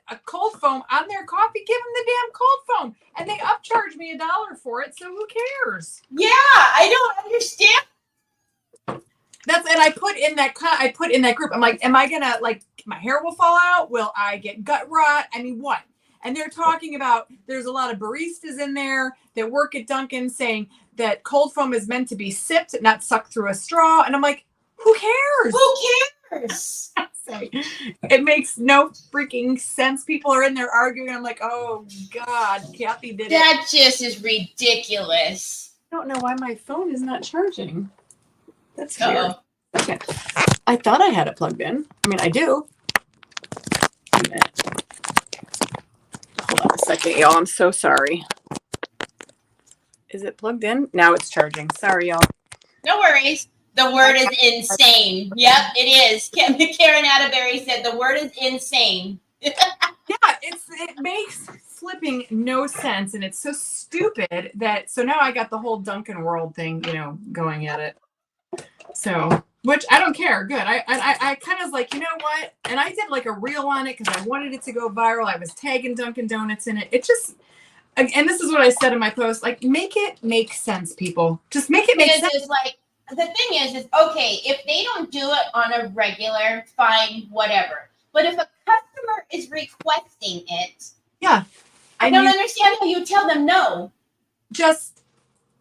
a cold foam on their coffee, give them the damn cold foam. And they upcharge me $1 for it. So who cares? Yeah, I don't understand. And I put in that group. I'm like, am I gonna, like, my hair will fall out? Will I get gut rot? I mean, what? And they're talking about, there's a lot of baristas in there that work at Dunkin' saying that cold foam is meant to be sipped, not sucked through a straw. And I'm like, who cares? Who cares? It makes no freaking sense. People are in there arguing. I'm like, oh God, Kathy did it. That just is ridiculous. I don't know why my phone is not charging. That's weird. Uh-oh. Okay. I thought I had it plugged in. I mean, I do. Hold on a second, y'all. I'm so sorry. Is it plugged in? Now it's charging. Sorry, y'all. No worries. The word is insane. Yep, it is. Karen Atterbury said the word is insane. Yeah, it makes flipping no sense, and it's so stupid that. So now I got the whole Dunkin' World thing, going at it. So, which I don't care. Good. I kind of was like, you know what? And I did like a reel on it because I wanted it to go viral. I was tagging Dunkin' Donuts in it. It just, and this is what I said in my post, like, make it make sense, people. Just make it make sense. It's like, the thing is okay, if they don't do it on a regular, fine, whatever. But if a customer is requesting it, yeah, I don't understand how you tell them no.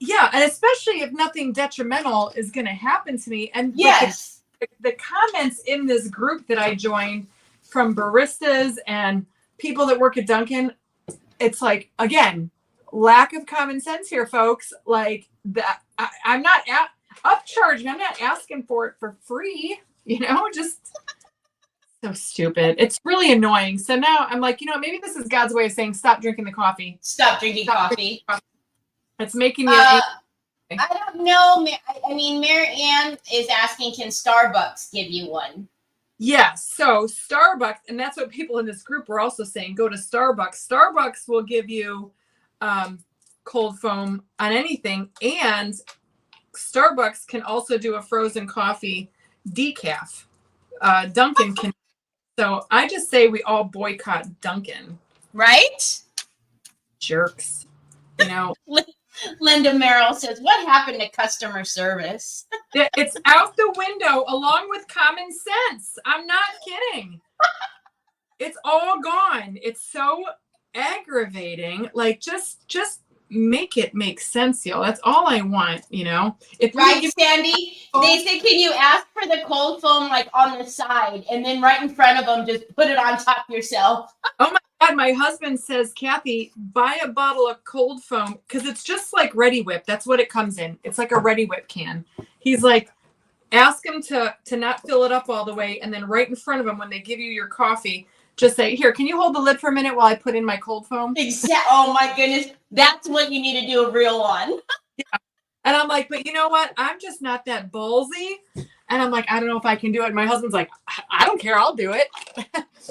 Yeah, and especially if nothing detrimental is going to happen to me. And yes, the comments in this group that I joined from baristas and people that work at Dunkin', it's like, again, lack of common sense here, folks. Like, that I'm not upcharging. I'm not asking for it for free. Just so stupid. It's really annoying. So now I'm like, maybe this is God's way of saying stop drinking the coffee. Stop drinking coffee. It's making me. I don't know. I mean, Mary Ann is asking, can Starbucks give you one? Yes. So Starbucks, and that's what people in this group were also saying. Go to Starbucks. Starbucks will give you cold foam on anything, and Starbucks can also do a frozen coffee decaf. Dunkin' can. So I just say we all boycott Dunkin'. Right? Jerks. Linda Merrill says, what happened to customer service? It's out the window along with common sense. I'm not kidding. It's all gone. It's so aggravating. Like, just make it make sense, y'all. That's all I want, Right, Sandy? They say, can you ask for the cold foam like on the side and then right in front of them, just put it on top yourself? Oh my God, my husband says, Kathy, buy a bottle of cold foam because it's just like Ready Whip. That's what it comes in. It's like a Ready Whip can. He's like, ask them to not fill it up all the way, and then right in front of them when they give you your coffee, just say, here, can you hold the lid for a minute while I put in my cold foam? Exactly. Oh my goodness. That's what you need to do a reel on. Yeah. And I'm like, but you know what? I'm just not that ballsy. And I'm like, I don't know if I can do it. And my husband's like, I don't care. I'll do it.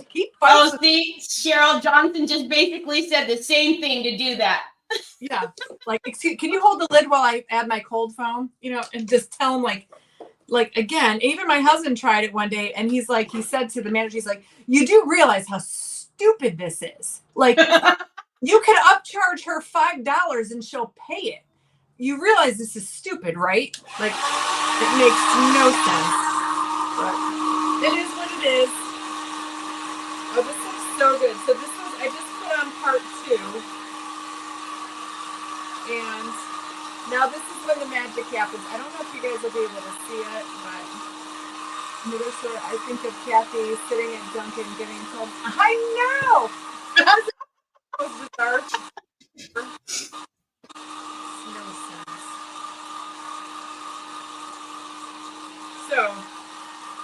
He Oh, fights. see, Cheryl Johnson just basically said the same thing to do that. Yeah. Like, excuse, can you hold the lid while I add my cold foam? You know, and just tell him like again, even my husband tried it one day and he's like, he said to the manager, he's like, you do realize how stupid this is. Like, you could upcharge her $5 and she'll pay it. You realize this is stupid, right? Like, it makes no sense. But it is what it is. Oh, this looks so good. So this was, I just put on part 2. And now this is when the magic happens. I don't know if you guys will be able to see it, but this is I think of Kathy sitting at Junque and getting told, I know! It was bizarre. No sense. So,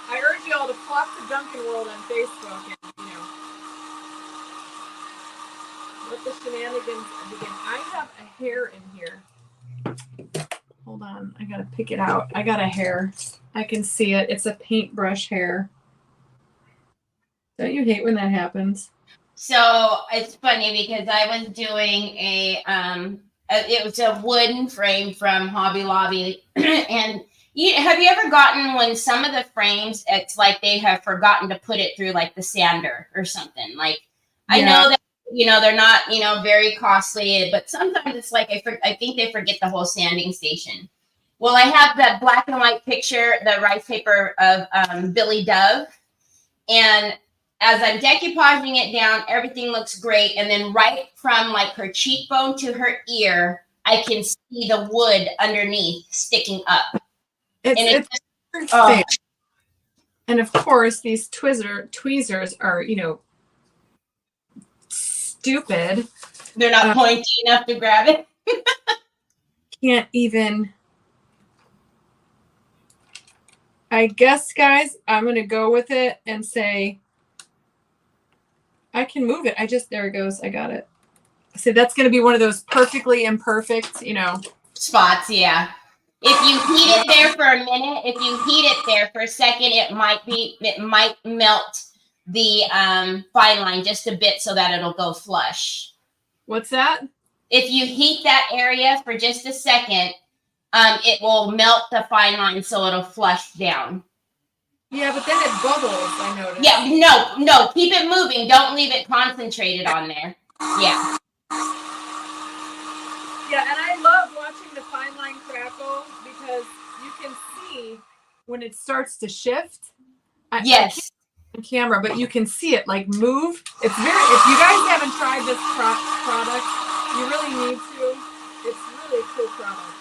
I urge you all to flock to Duncan World on Facebook and, you know, let the shenanigans begin. I have a hair in here. Hold on, I gotta pick it out. I got a hair. I can see it. It's a paintbrush hair. Don't you hate when that happens? So it's funny because I was doing it was a wooden frame from Hobby Lobby, and have you ever gotten when some of the frames, it's like they have forgotten to put it through like the sander or something? Like, yeah. I know that, you know, they're not, you know, very costly, but sometimes it's like, I think they forget the whole sanding station. Well, I have that black and white picture, the rice paper of Billy Dove. And as I'm decoupaging it down, everything looks great. And then right from like her cheekbone to her ear, I can see the wood underneath sticking up. It's and of course, these tweezers are, you know, stupid. They're not pointy enough to grab it. Can't even. I guess, guys, I'm going to go with it and say, I can move it. There it goes. I got it. So that's going to be one of those perfectly imperfect, you know. Spots, yeah. If you heat it there for a minute, if you heat it there for a second, it might melt the fine line just a bit so that it'll go flush. What's that? If you heat that area for just a second, it will melt the fine line so it'll flush down. Yeah, but then it bubbles, I noticed. Yeah, no, keep it moving. Don't leave it concentrated on there. Yeah. Yeah, and I love watching the fine line crackle because you can see when it starts to shift. Yes. On camera, but you can see it like move. It's very, if you guys haven't tried this product, you really need to. It's really a cool product.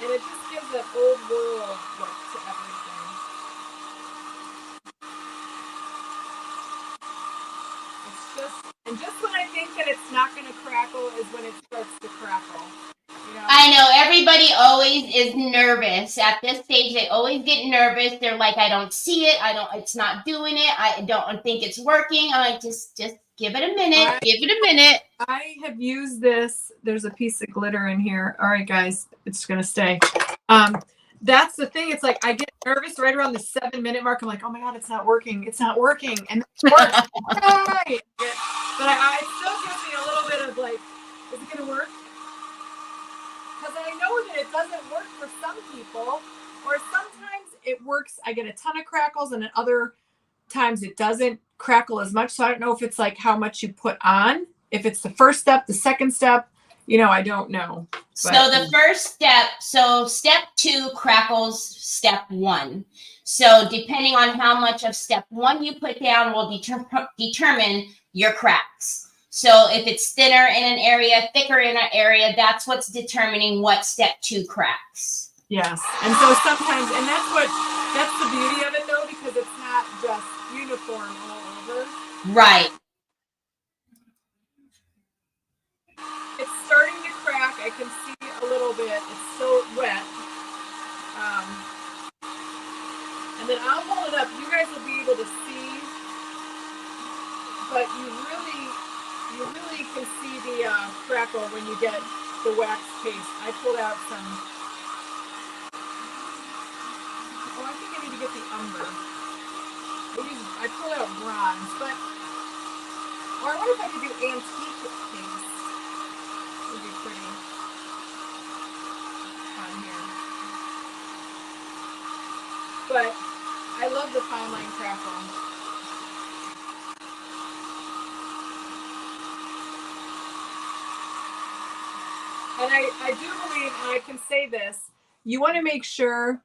And it just gives that old world look to everything. Just when I think that it's not going to crackle is when it starts to crackle. You know? I know everybody always is nervous at this stage. They always get nervous. They're like, I don't see it. It's not doing it. I don't think it's working. I'm like, just give it a minute. Give it a minute. I have used this. There's a piece of glitter in here. All right, guys, it's going to stay. That's the thing. It's like I get nervous right around the 7-minute mark. I'm like, oh my God, it's not working. It's not working. And it's working. Right. But I still gives me a little bit of like, is it going to work? Because I know that it doesn't work for some people, or sometimes it works. I get a ton of crackles, and at other times it doesn't crackle as much. So I don't know if it's like how much you put on, if it's the first step, the second step, you know, I don't know. But, so the first step, step 2 crackles step 1. So depending on how much of step 1 you put down will determine your cracks. So if it's thinner in an area, thicker in an area, that's what's determining what step 2 cracks. Yes. And so sometimes, and that's the beauty of it though, because it's not just uniform all over. Right. It's starting to crack. I can see a little bit. It's still wet. And then I'll hold it up. You guys will be able to see, but you really can see the crackle when you get the wax paste. I pulled out some. Oh, I think I need to get the umber. pulled out bronze, but or I wonder if I could do antique things. It would be pretty on here. But I love the fine line crackle. And I do believe, and I can say this, you want to make sure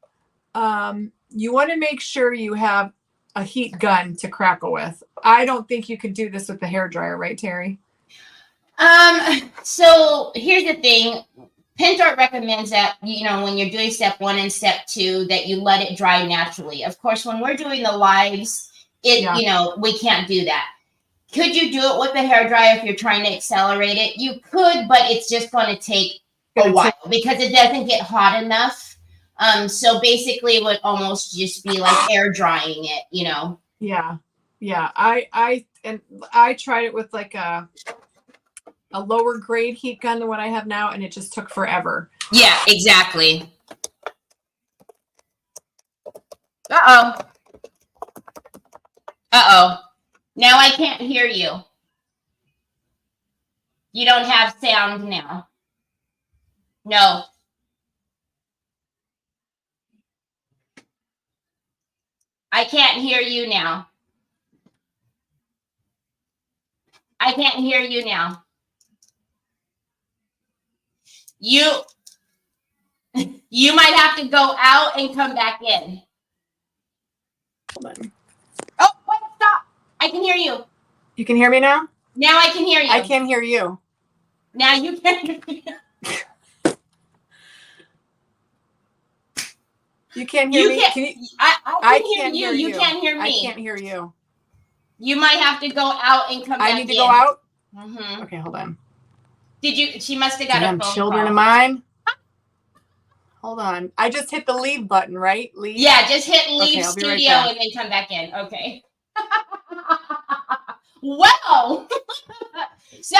you have a heat gun to crackle with. I don't think you could do this with the hairdryer, right, Teri? So here's the thing. Pinterest recommends that, when you're doing step 1 and step 2, that you let it dry naturally. Of course, when we're doing the lives, we can't do that. Could you do it with the hairdryer if you're trying to accelerate it? You could, but it's just going to take a while because it doesn't get hot enough. So basically it would almost just be like air drying it, Yeah. Yeah. I tried it with like a lower grade heat gun than what I have now, and it just took forever. Yeah, exactly. Uh-oh. Now I can't hear you. You don't have sound now. No. I can't hear you now. I can't hear you now. You might have to go out and come back in. Hold on. Oh, wait, stop. I can hear you. You can hear me now? Now I can hear you. I can't hear you. Now you can hear me. You can't hear me? I can hear you. You can't hear me. I can't hear you. You might have to go out and come back in. I need to go out? Mm-hmm. Okay, hold on. She must have got a phone children call. of mine? Hold on. I just hit the leave button, right? Leave? Yeah, just hit leave studio right and then come back in. Okay. Well, so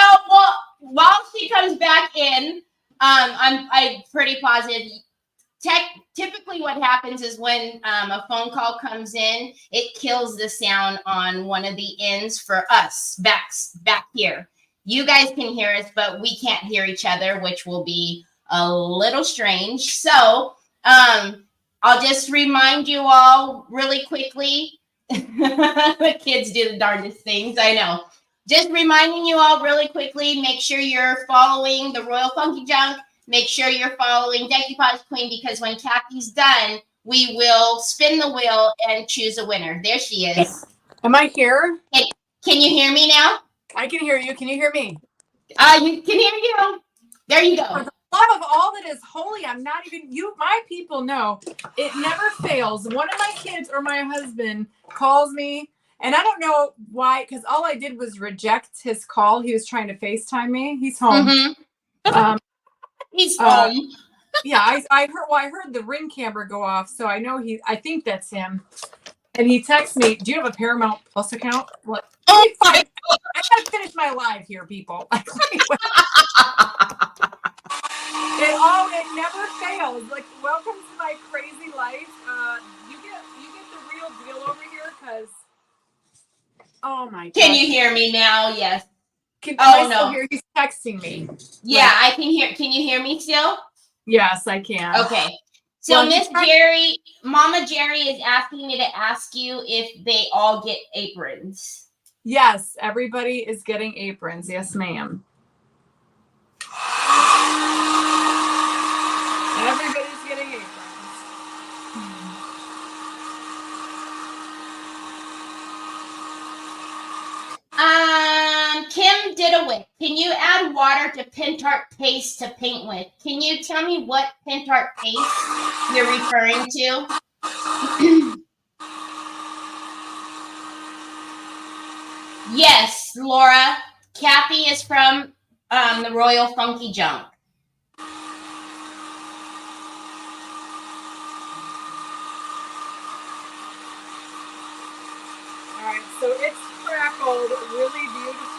while she comes back in, I'm pretty positive. Typically what happens is when a phone call comes in, it kills the sound on one of the ends for us back here. You guys can hear us, but we can't hear each other, which will be a little strange. So I'll just remind you all really quickly. The kids do the darndest things, I know. Just reminding you all really quickly, make sure you're following the Royal Funky Junk. Make sure you're following Decoupage Queen, because when Kathy's done, we will spin the wheel and choose a winner. There she is. Am I here? Can you hear me now? I can hear you. Can you hear me? You can hear you. There you go. For the love of all that is holy, I'm not even, my people know it never fails. One of my kids or my husband calls me, and I don't know why, because all I did was reject his call. He was trying to FaceTime me. He's home. Mm-hmm. He's home. Yeah, I heard the Ring camera go off, so I know I think that's him. And he texts me, "Do you have a Paramount Plus account?" What? Oh my God. I gotta finish my live here, people. It never fails. Like, welcome to my crazy life. You get the real deal over here, because oh my God. Can you hear me now? Yes. Am I still here? He's texting me. Yeah, I can hear. Can you hear me still? Yes, I can. Okay. So Miss Jerry, Mama Jerry is asking me to ask you if they all get aprons. Yes, everybody is getting aprons. Yes, ma'am. Everybody's getting aprons. Kim Diddlewick, can you add water to Pintart paste to paint with? Can you tell me what Pintart paste you're referring to? Yes, Laura. Kathy is from the Royal Funky Junk. All right, so it's crackled really beautifully.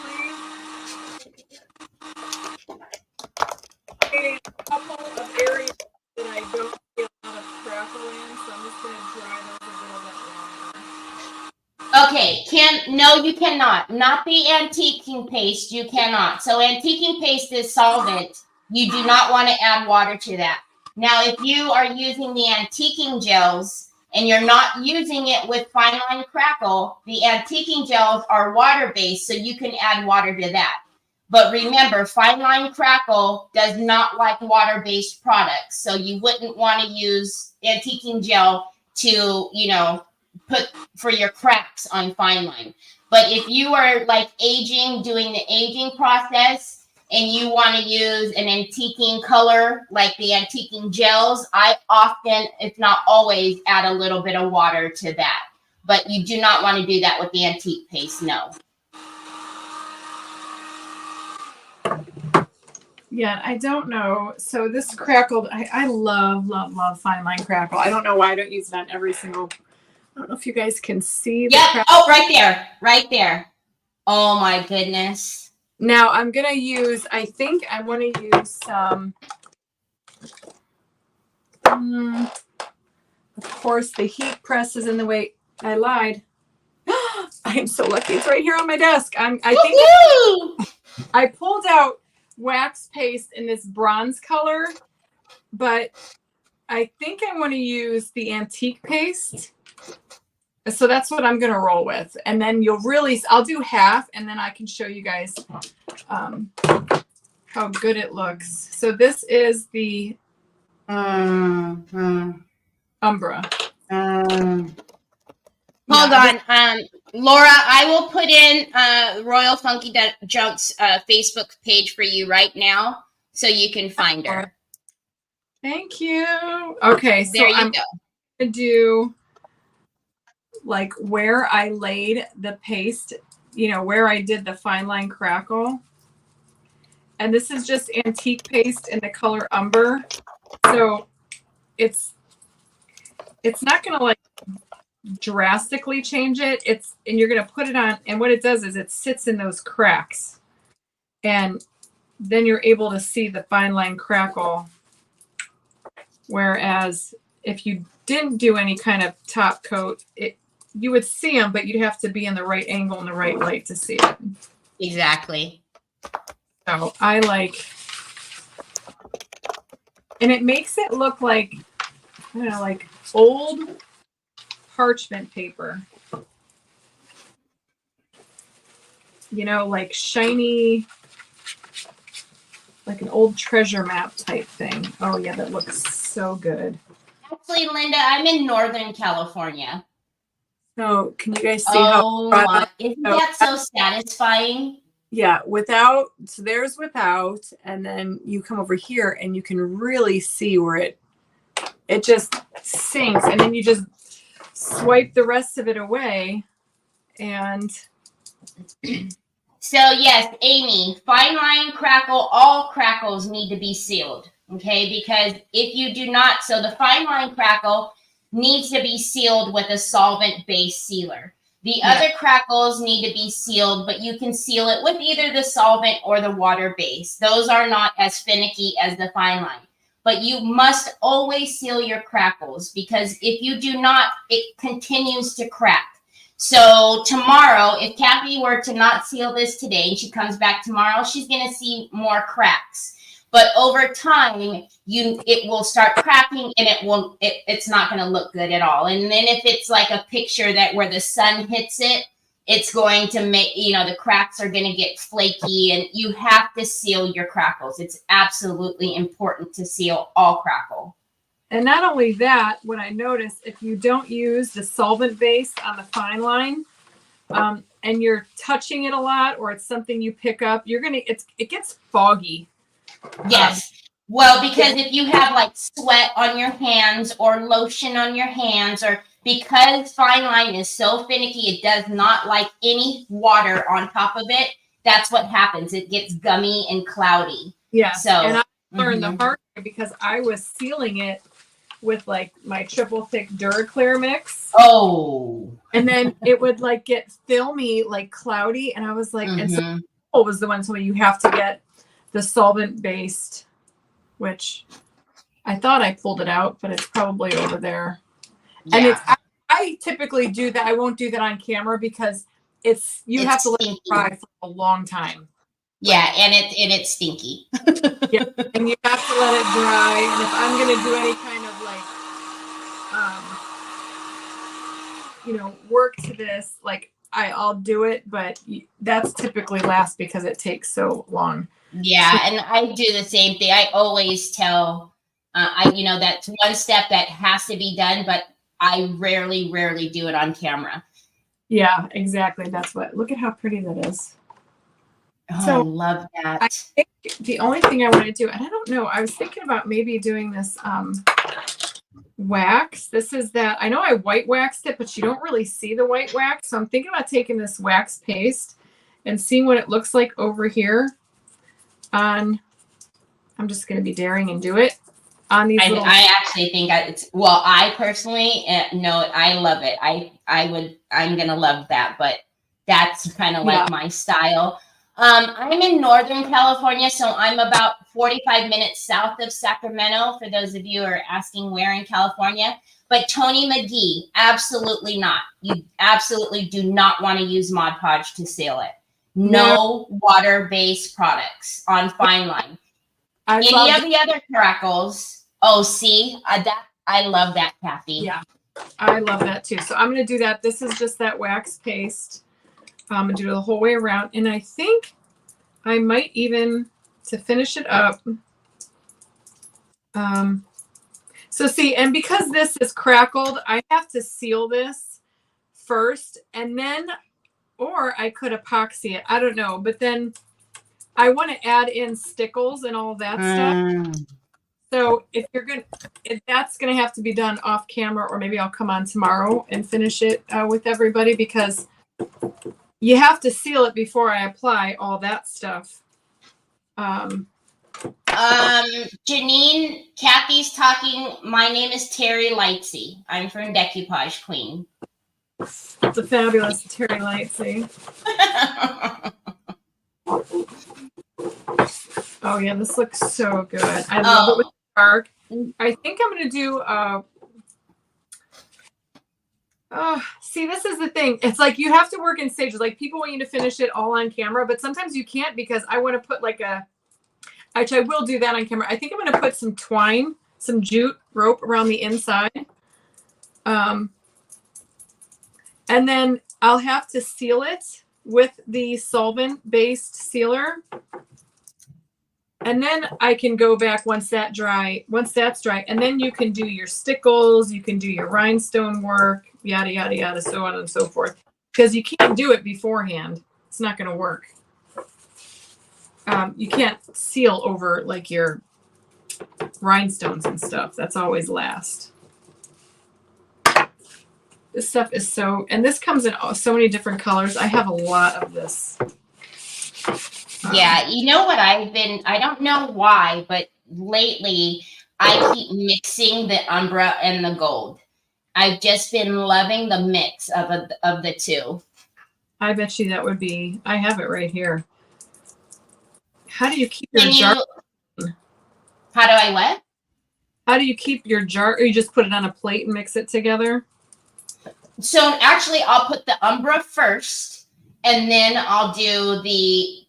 A couple of areas that I don't see a lot of crackle in, so I'm just going to dry those a little bit longer. Okay, no, you cannot. Not the antiquing paste, you cannot. So antiquing paste is solvent. You do not want to add water to that. Now, if you are using the antiquing gels and you're not using it with fine line crackle, the antiquing gels are water-based, so you can add water to that. But remember, fine line crackle does not like water-based products, so you wouldn't want to use antiquing gel to, put for your cracks on fine line. But if you are like doing the aging process, and you want to use an antiquing color like the antiquing gels, I often, if not always, add a little bit of water to that. But you do not want to do that with the antique paste, no. Yeah, I don't know. So this crackled, I love, love, love fine line crackle. I don't know why I don't use it on every single, I don't know if you guys can see. Yep. Oh, right there. Oh my goodness. Now I'm going to use, I think I want to use some, of course, the heat press is in the way. I lied. I am so lucky. It's right here on my desk. I think I pulled out wax paste in this bronze color, but I think I want to use the antique paste. So that's what I'm going to roll with. And then I'll do half, and then I can show you guys how good it looks. So this is the Umbra. Hold on. Laura, I will put in Royal Funky Junk's Facebook page for you right now so you can find her. Thank you. Okay, so there you I'm go. going to do like where I laid the paste, where I did the fine line crackle. And this is just antique paste in the color umber. So it's not going to like drastically change it. And you're going to put it on, and what it does is it sits in those cracks, and then you're able to see the fine line crackle. Whereas if you didn't do any kind of top coat, you would see them, but you'd have to be in the right angle and the right light to see it. Exactly. So I like, and it makes it look like, I don't know, like old parchment paper. Like shiny, like an old treasure map type thing. Oh yeah, that looks so good. Actually, Linda, I'm in Northern California. So can you guys see isn't that so satisfying? Yeah, so there's without, and then you come over here and you can really see where it just sinks, and then you just swipe the rest of it away. And so yes, Amy, fine line crackle, all crackles need to be sealed, okay? Because if you do not, so the fine line crackle needs to be sealed with a solvent-based sealer. The other crackles need to be sealed, but you can seal it with either the solvent or the water base. Those are not as finicky as the fine line. But you must always seal your crackles, because if you do not, it continues to crack. So tomorrow, if Kathy were to not seal this today and she comes back tomorrow, she's going to see more cracks. But over time, it will start cracking, and it's not going to look good at all. And then if it's like a picture that where the sun hits it, it's going to make, the cracks are going to get flaky, and you have to seal your crackles. It's absolutely important to seal all crackle. And not only that, what I noticed, if you don't use the solvent base on the fine line, and you're touching it a lot, or it's something you pick up, it gets foggy. Yes. Well, because if you have like sweat on your hands or lotion on your hands, or because fine line is so finicky, it does not like any water on top of it. That's what happens. It gets gummy and cloudy. Yeah. So, and I learned the hard way, because I was sealing it with like my triple thick Duraclear mix. Oh. And then it would like get filmy, like cloudy. And I was like, and so it was the one, so you have to get the solvent based, which I thought I pulled it out, but it's probably over there. Yeah. And I I typically do that. I won't do that on camera because you have to let it dry for a long time. Yeah, and it's stinky. Yeah, and you have to let it dry. And if I'm gonna do any kind of like, work to this, like I'll do it, but that's typically last because it takes so long. Yeah, and I do the same thing. I always tell, that's one step that has to be done, but I rarely do it on camera. Yeah, exactly. Look at how pretty that is. Oh, So I love that. I think the only thing I want to do, and I don't know, I was thinking about maybe doing this wax. This is that, I know I white waxed it, but you don't really see the white wax. So I'm thinking about taking this wax paste and seeing what it looks like over here I'm just going to be daring and do it on these I actually think I personally, no, I love it. I'm going to love that, but that's kind of like my style. I'm in Northern California, so I'm about 45 minutes south of Sacramento, for those of you who are asking where in California. But Tony McGee, absolutely not. You absolutely do not want to use Mod Podge to seal it. No water-based products on Fine Line. Any of the other crackles, I love that, Kathy. Yeah, I love that too. So I'm going to do that. This is just that wax paste. I'm going to do it the whole way around. And I think I might even, to finish it up. So see, and because this is crackled, I have to seal this first and then, or I could epoxy it. I don't know. But then I want to add in stickles and all that stuff. So if that's going to have to be done off camera, or maybe I'll come on tomorrow and finish it with everybody, because you have to seal it before I apply all that stuff. Janine, Kathy's talking. My name is Teri Lightsey. I'm from Decoupage Queen. It's a fabulous Teri Lightsey. Oh yeah, this looks so good. I love it with dark. I think I'm gonna do see, this is the thing. It's like you have to work in stages. Like people want you to finish it all on camera, but sometimes you can't, because I want to put which I will do that on camera. I think I'm gonna put some twine, some jute rope around the inside. And then I'll have to seal it with the solvent-based sealer. And then I can go back once that's dry, and then you can do your stickles, you can do your rhinestone work, yada, yada, yada, so on and so forth. Because you can't do it beforehand. It's not going to work. You can't seal over like your rhinestones and stuff. That's always last. This stuff is and this comes in so many different colors. I have a lot of this. Yeah, you know what I don't know why, but lately I keep mixing the Umbra and the gold. I've just been loving the mix of the two. I bet you that would be, I have it right here. How do you keep your jar? How do I what? How do you keep your jar? Or you just put it on a plate and mix it together? So actually I'll put the Umbra first, and then I'll do the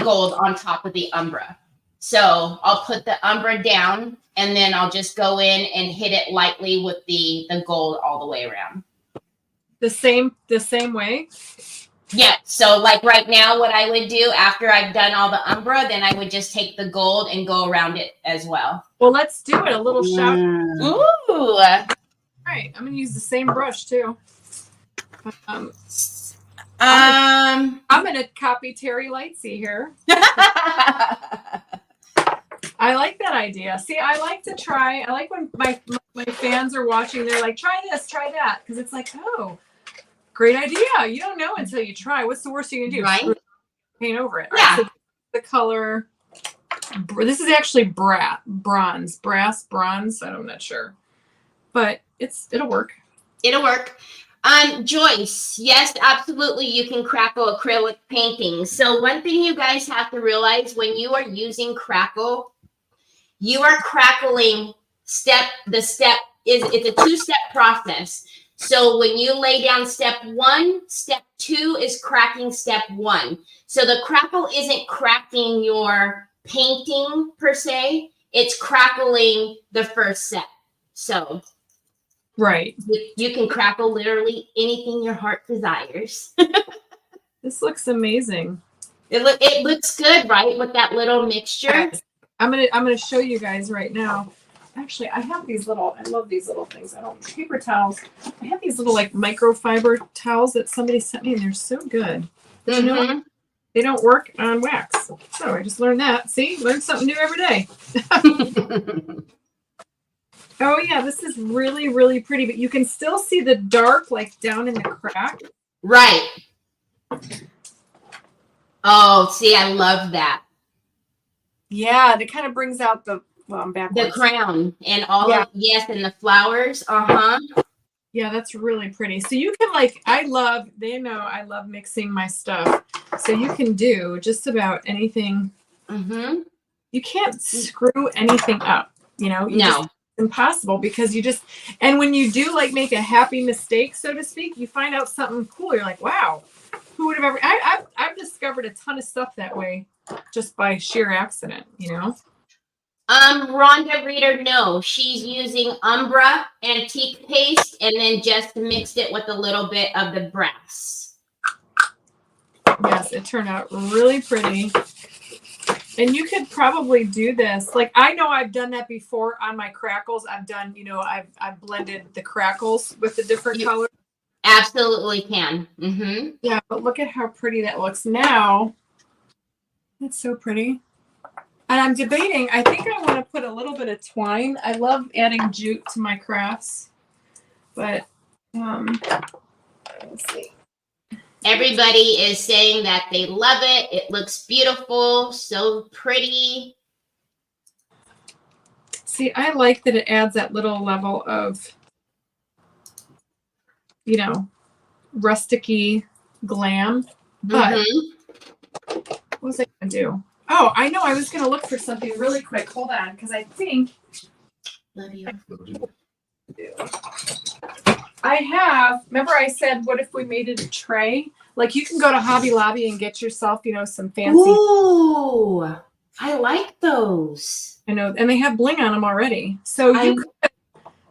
gold on top of the Umbra. So I'll put the Umbra down, and then I'll just go in and hit it lightly with the gold all the way around. The same way? Yeah. So like right now, what I would do after I've done all the Umbra, then I would just take the gold and go around it as well. Well, let's do it. A little shot. Ooh. All right. I'm going to use the same brush too. I'm going to copy Teri Lightsey here. I like that idea. See, I like to try. I like when my fans are watching. They're like, try this, try that. Because it's like, oh, great idea. You don't know until you try. What's the worst you can do? Right. Paint over it. Yeah. Right, so the color. This is actually brass bronze. I'm not sure. But it'll work. It'll work. Joyce, yes, absolutely. You can crackle acrylic paintings. So one thing you guys have to realize, when you are using crackle, you are crackling it's a 2-step process. So when you lay down step 1, step 2 is cracking step 1. So the crackle isn't cracking your painting per se, it's crackling the first set. So right. you can crackle literally anything your heart desires. This looks amazing. It looks good, right? With that little mixture. Yes. I'm gonna show you guys right now. Actually, I have these little, I love these little things. I don't, paper towels. I have these little like microfiber towels that somebody sent me and they're so good. But you know what? They don't work on wax. So I just learned that. See, learn something new every day. Oh yeah, this is really, really pretty, but you can still see the dark like down in the crack. Right. Oh, see, I love that. Yeah, it kind of brings out the, well, I'm backwards. The crown and all of, yes, and the flowers. Yeah, that's really pretty. So you can like, they know I love mixing my stuff. So you can do just about anything. You can't screw anything up, you know? It's impossible because and when you do like make a happy mistake, so to speak, you find out something cool. You're like, wow, who would have ever, I've discovered a ton of stuff that way just by sheer accident, you know? Rhonda Reader, no, she's using Umbra antique paste and then just mixed it with a little bit of the brass. Yes, it turned out really pretty. And you could probably do this. Like, I know I've done that before on my crackles. I've done, you know, I've blended the crackles with the different colors. Absolutely can. Yeah, but look at how pretty that looks now. That's so pretty. And I'm debating, I think I want to put a little bit of twine. I love adding jute to my crafts. But, let's see. Everybody is saying that they love it. It looks beautiful, so pretty. See, I like that it adds that little level of, you know, rusticy glam. But what was I going to do? Oh, I know. I was going to look for something really quick. Hold on, because I think I have. Remember, I said, what if we made it a tray? Like you can go to Hobby Lobby and get yourself, you know, some fancy. Ooh, I like those. I know, and they have bling on them already. So you could,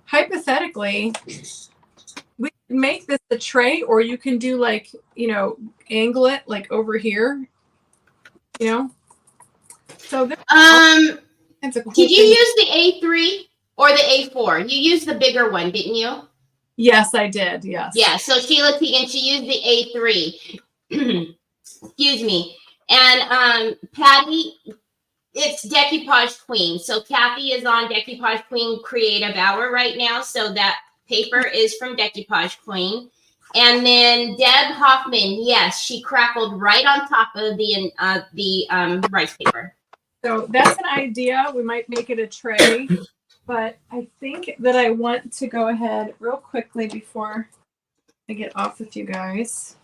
hypothetically, we can make this a tray, or you can do like, you know, angle it like over here. You know. So did you use the A3 or the A4? You used the bigger one, didn't you? Yes, I did. Yes. Yeah. So Sheila Teagan, she used the A3. Excuse me. And Patty, it's Decoupage Queen. So Kathy is on Decoupage Queen Creative Hour right now. So that paper is from Decoupage Queen. And then Deb Hoffman, yes, she crackled right on top of the rice paper. So that's an idea. We might make it a tray, but I think that I want to go ahead real quickly before I get off with you guys.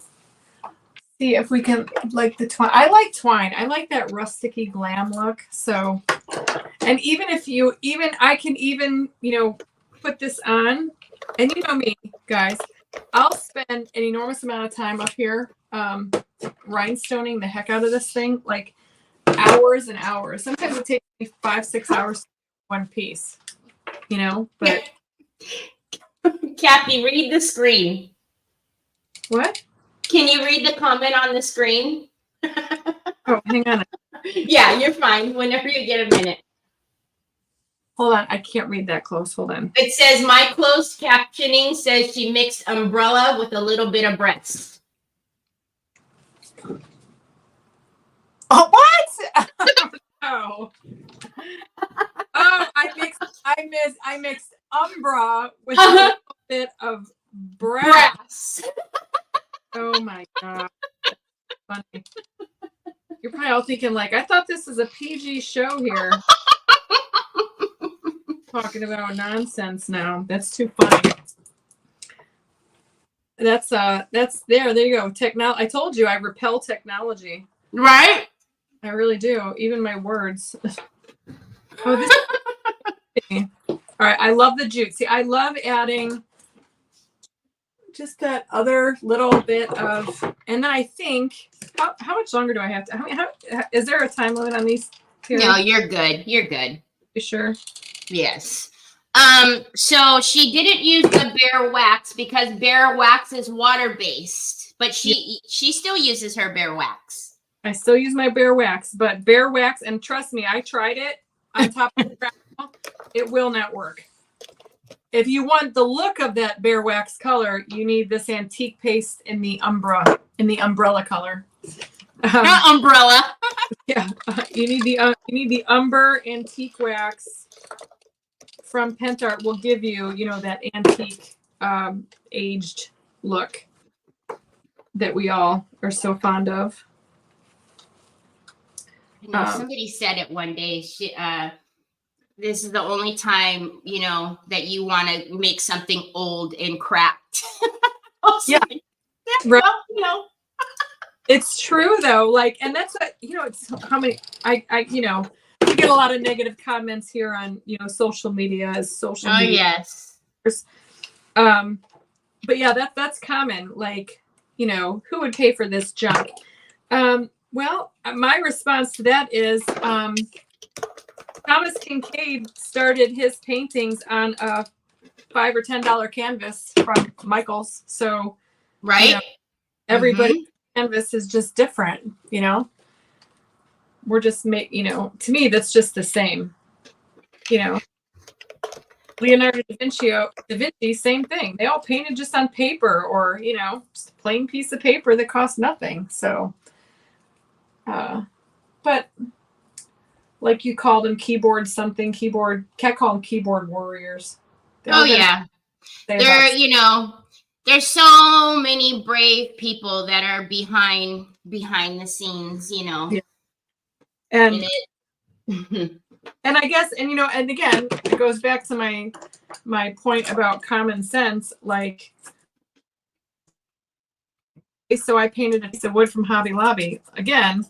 See if we can, like the twine. I like twine. I like that rusticy glam look. So, and even if you, I can even, you know, put this on. And you know me, guys, I'll spend an enormous amount of time up here rhinestoning the heck out of this thing. Like, hours and hours. Sometimes it takes me 5-6 hours one piece, you know, but Kathy, read the screen. What? Can you read the comment on the screen? Oh, hang on. Yeah, you're fine whenever you get a minute. Hold on, I can't read that close. Hold on. It says my closed captioning says she mixed umbrella with a little bit of breast. Oh, what? Oh. Oh, I mixed umbra with a little bit of brass. Oh my god. That's funny. You're probably all thinking like, I thought this was a PG show here. Talking about nonsense now. That's too funny. That's there you go. I told you I repel technology. Right? I really do. Even my words. Oh, this all right. I love the jute. See, I love adding just that other little bit of, and then I think, how much longer do I have to, how is there a time limit on these? No, you're good. You're good. You sure? Yes. So she didn't use the Bear Wax because Bear Wax is water-based, but she still uses her Bear Wax. I still use my Bear Wax, but Bear Wax, and trust me, I tried it on top of the crackle. It will not work. If you want the look of that Bear Wax color, you need this antique paste in the umbrella color. Not umbrella. Yeah, you need the umber antique wax from Pentart. Will give you, that antique aged look that we all are so fond of. Somebody said it one day. This is the only time, that you want to make something old and cracked. Yeah. Right. Well, it's true though. And that's what, it's how many, I we get a lot of negative comments here on, social media as social media. Yes. But yeah, that's common. Who would pay for this junk? Well, my response to that is, Thomas Kincaid started his paintings on a $5 or $10 canvas from Michael's. So, right. Everybody's canvas is just different, We're just to me, that's just the same, Leonardo da Vinci, same thing. They all painted just on paper or, just a plain piece of paper that cost nothing. So, but like you called them can't call them keyboard warriors. Yeah. There's so many brave people that are behind the scenes, Yeah. And and I guess, and again, it goes back to my point about common sense. So I painted a piece of wood from Hobby Lobby. Again,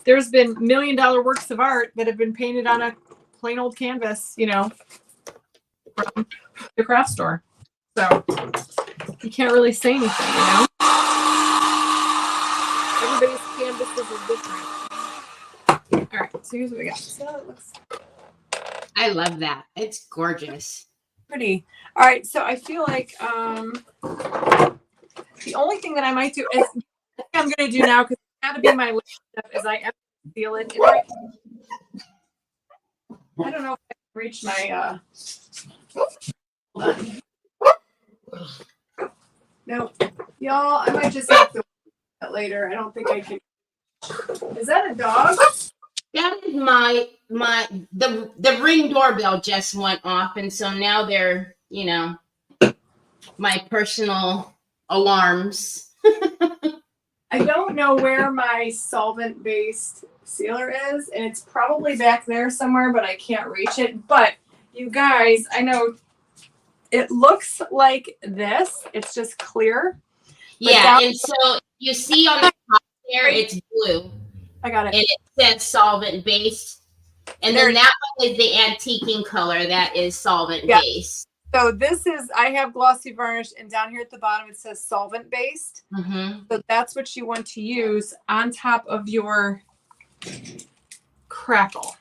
there's been $1 million works of art that have been painted on a plain old canvas, from the craft store. So you can't really say anything, Everybody's canvases are different. All right, so here's what we got. So it looks. I love that. It's gorgeous. Pretty. All right, so I feel like the only thing that I might do is I'm going to do now, because it's got to be my last step, is I seal it. I don't know if I can reach my. Hold on. No, y'all, I might just have to that later. I don't think I can. Is that a dog? That is the Ring doorbell just went off, and so now they're, my personal alarms. I don't know where my solvent-based sealer is, and it's probably back there somewhere, but I can't reach it. But you guys, I know it looks like this. It's just clear. Yeah, and so you see on the top there, it's blue. I got it. And it says solvent based. And then that one is the antiquing color that is solvent based. So this is, I have glossy varnish, and down here at the bottom it says solvent based. So that's what you want to use on top of your crackle.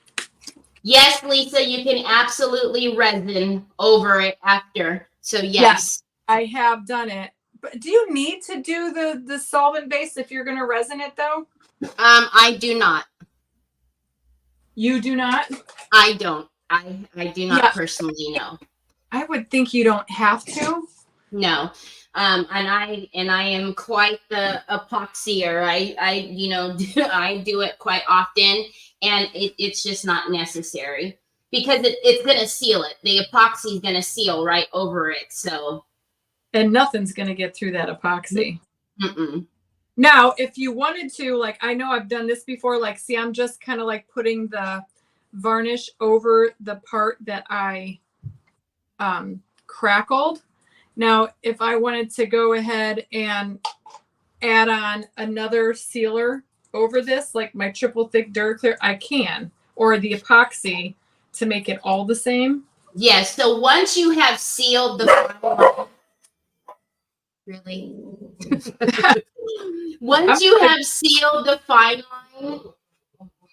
Yes, Lisa, you can absolutely resin over it after. So yes. I have done it. But do you need to do the solvent base if you're going to resin it though? I do not. You do not? I don't. I do not personally know. I would think you don't have to. No. And I am quite the epoxyer. I do it quite often, and it's just not necessary because it's going to seal it. The epoxy is going to seal right over it. So. And nothing's going to get through that epoxy. Now, if you wanted to, I know I've done this before, see, I'm just kind of putting the varnish over the part that I crackled. Now, if I wanted to go ahead and add on another sealer over this, like my triple thick Duraclear, I can, or the epoxy to make it all the same. Yes. So once you have sealed the Really? Once you have sealed the fine line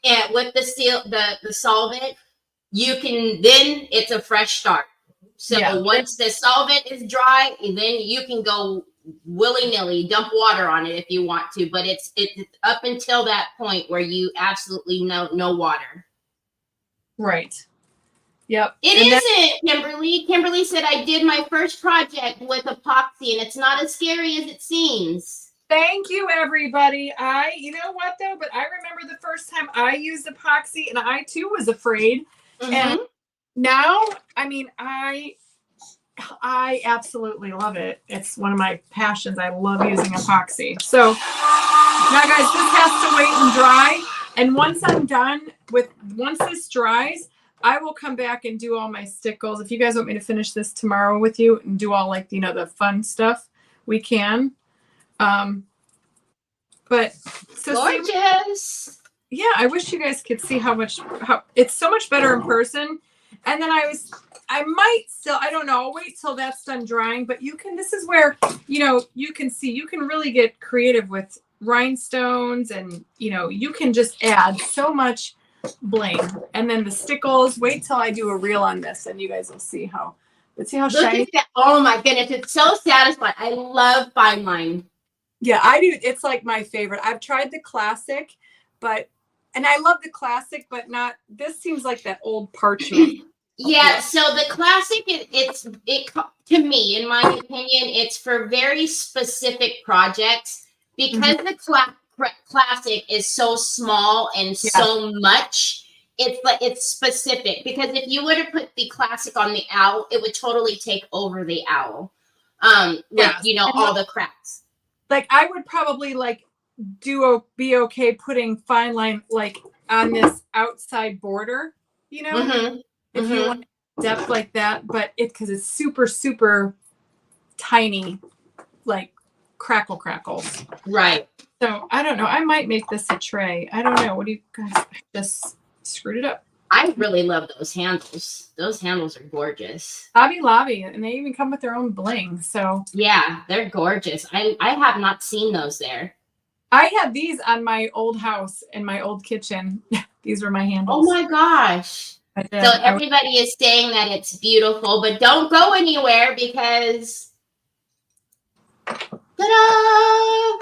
and with the solvent, you can then it's a fresh start. So once the solvent is dry, then you can go willy-nilly dump water on it if you want to, but it's up until that point where you absolutely no water. Right. Yep. Isn't, Kimberly. Kimberly said I did my first project with epoxy and it's not as scary as it seems. Thank you, everybody. You know what though, but I remember the first time I used epoxy and I too was afraid. And now, I mean, I absolutely love it. It's one of my passions. I love using epoxy. So now guys, this has to wait and dry. And once I'm done once this dries, I will come back and do all my stickles. If you guys want me to finish this tomorrow with you and do all like, the fun stuff, we can. But so gorgeous. Yeah, I wish you guys could see how it's so much better in person. And then I might still, I don't know, I'll wait till that's done drying, but this is where, you can see, you can really get creative with rhinestones and, you can just add so much bling. And then the stickles, wait till I do a reel on this and you guys will see let's see how shiny. Look at that. Oh my goodness, it's so satisfying. I love fine line. Yeah, I do. It's like my favorite. I've tried the classic, and I love the classic, but not, this seems like that old parchment. Yeah, so the classic, it to me, in my opinion, it's for very specific projects because the classic is so small and so much. It's specific because if you were to put the classic on the owl, it would totally take over the owl. With all the cracks. Like I would probably be okay putting fine line like on this outside border, if you want depth like that, but because it's super, super tiny, like crackles. Right. So I don't know. I might make this a tray. I don't know. What do you guys, I just screwed it up. I really love those handles. Those handles are gorgeous. Hobby Lobby, and they even come with their own bling. So yeah, they're gorgeous. I have not seen those there. I had these on my old house in my old kitchen. These were my handles. Oh my gosh. So everybody is saying that it's beautiful, but don't go anywhere because ta-da!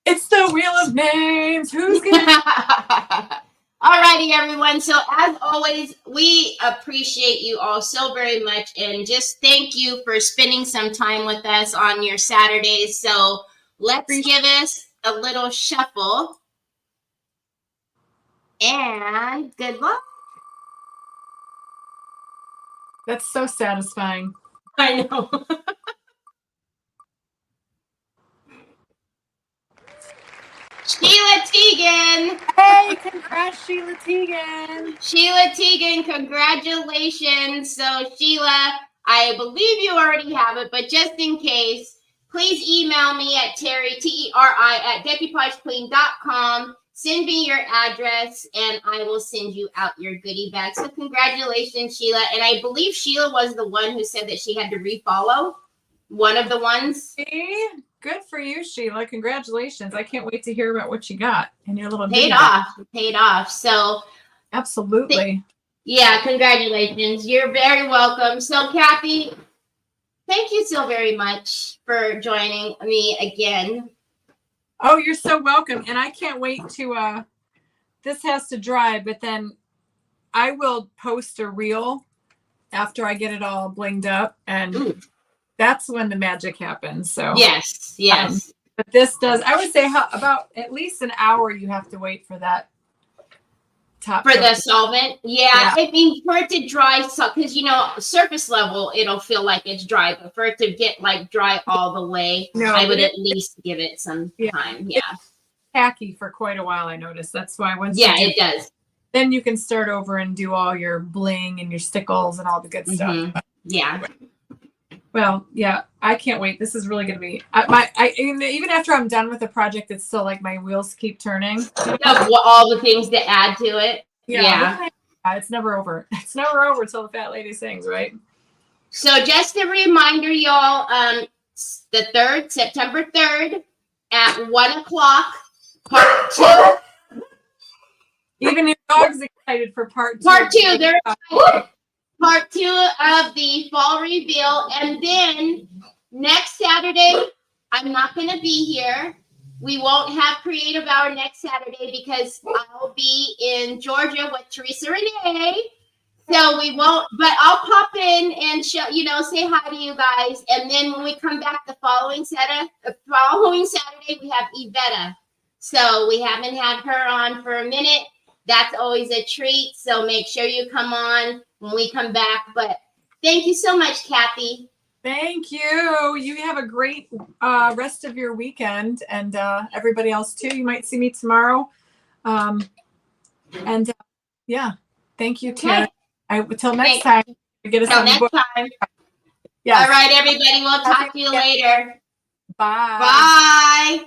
It's the Wheel of Names. Who's gonna Alrighty, everyone. So as always, we appreciate you all so very much. And just thank you for spending some time with us on your Saturdays. So let's give us a little shuffle. And good luck. That's so satisfying. I know. Sheila Teagan. Hey, congrats, Sheila Teagan. Sheila Teagan, congratulations. So, Sheila, I believe you already have it, but just in case, please email me at Teri, Teri, at decoupagequeen.com. Send me your address, and I will send you out your goodie bag. So, congratulations, Sheila. And I believe Sheila was the one who said that she had to refollow. One of the ones. See? Good for you, Sheila. Congratulations. I can't wait to hear about what you got in your little paid off. So absolutely. Yeah, congratulations. You're very welcome. So Kathy, thank you so very much for joining me again. Oh, you're so welcome. And I can't wait to this has to dry, but then I will post a reel after I get it all blinged up, and that's when the magic happens. So yes. But this does, I would say about at least an hour you have to wait for that top for the solvent. Yeah, I mean for it to dry, because surface level it'll feel like it's dry, but for it to get dry all the way, I would at least give it some time. Yeah, it's tacky for quite a while. I noticed. That's why it does. Then you can start over and do all your bling and your stickles and all the good stuff. Yeah. Well, yeah, I can't wait. This is really going to be even after I'm done with the project, it's still like my wheels keep turning. All the things to add to it. Yeah. It's never over. It's never over till the fat lady sings, right? So just a reminder, y'all, the 3rd, September 3rd at 1 o'clock, part 2. Even your dog's excited for part 2. Part 2, they're excited. Part 2 of the fall reveal. And then next Saturday, I'm not going to be here. We won't have Creative Hour next Saturday because I'll be in Georgia with Teresa Renee. So we won't, but I'll pop in and show, say hi to you guys. And then when we come back the following Saturday, we have Yvetta. So we haven't had her on for a minute. That's always a treat. So make sure you come on when we come back. But thank you so much, Kathy. Thank you. You have a great rest of your weekend, and everybody else too. You might see me tomorrow. Yeah, thank you, Teri. Until next time. Get us on the book. Time. Yeah. All right, everybody. We'll talk to you later. Bye. Bye.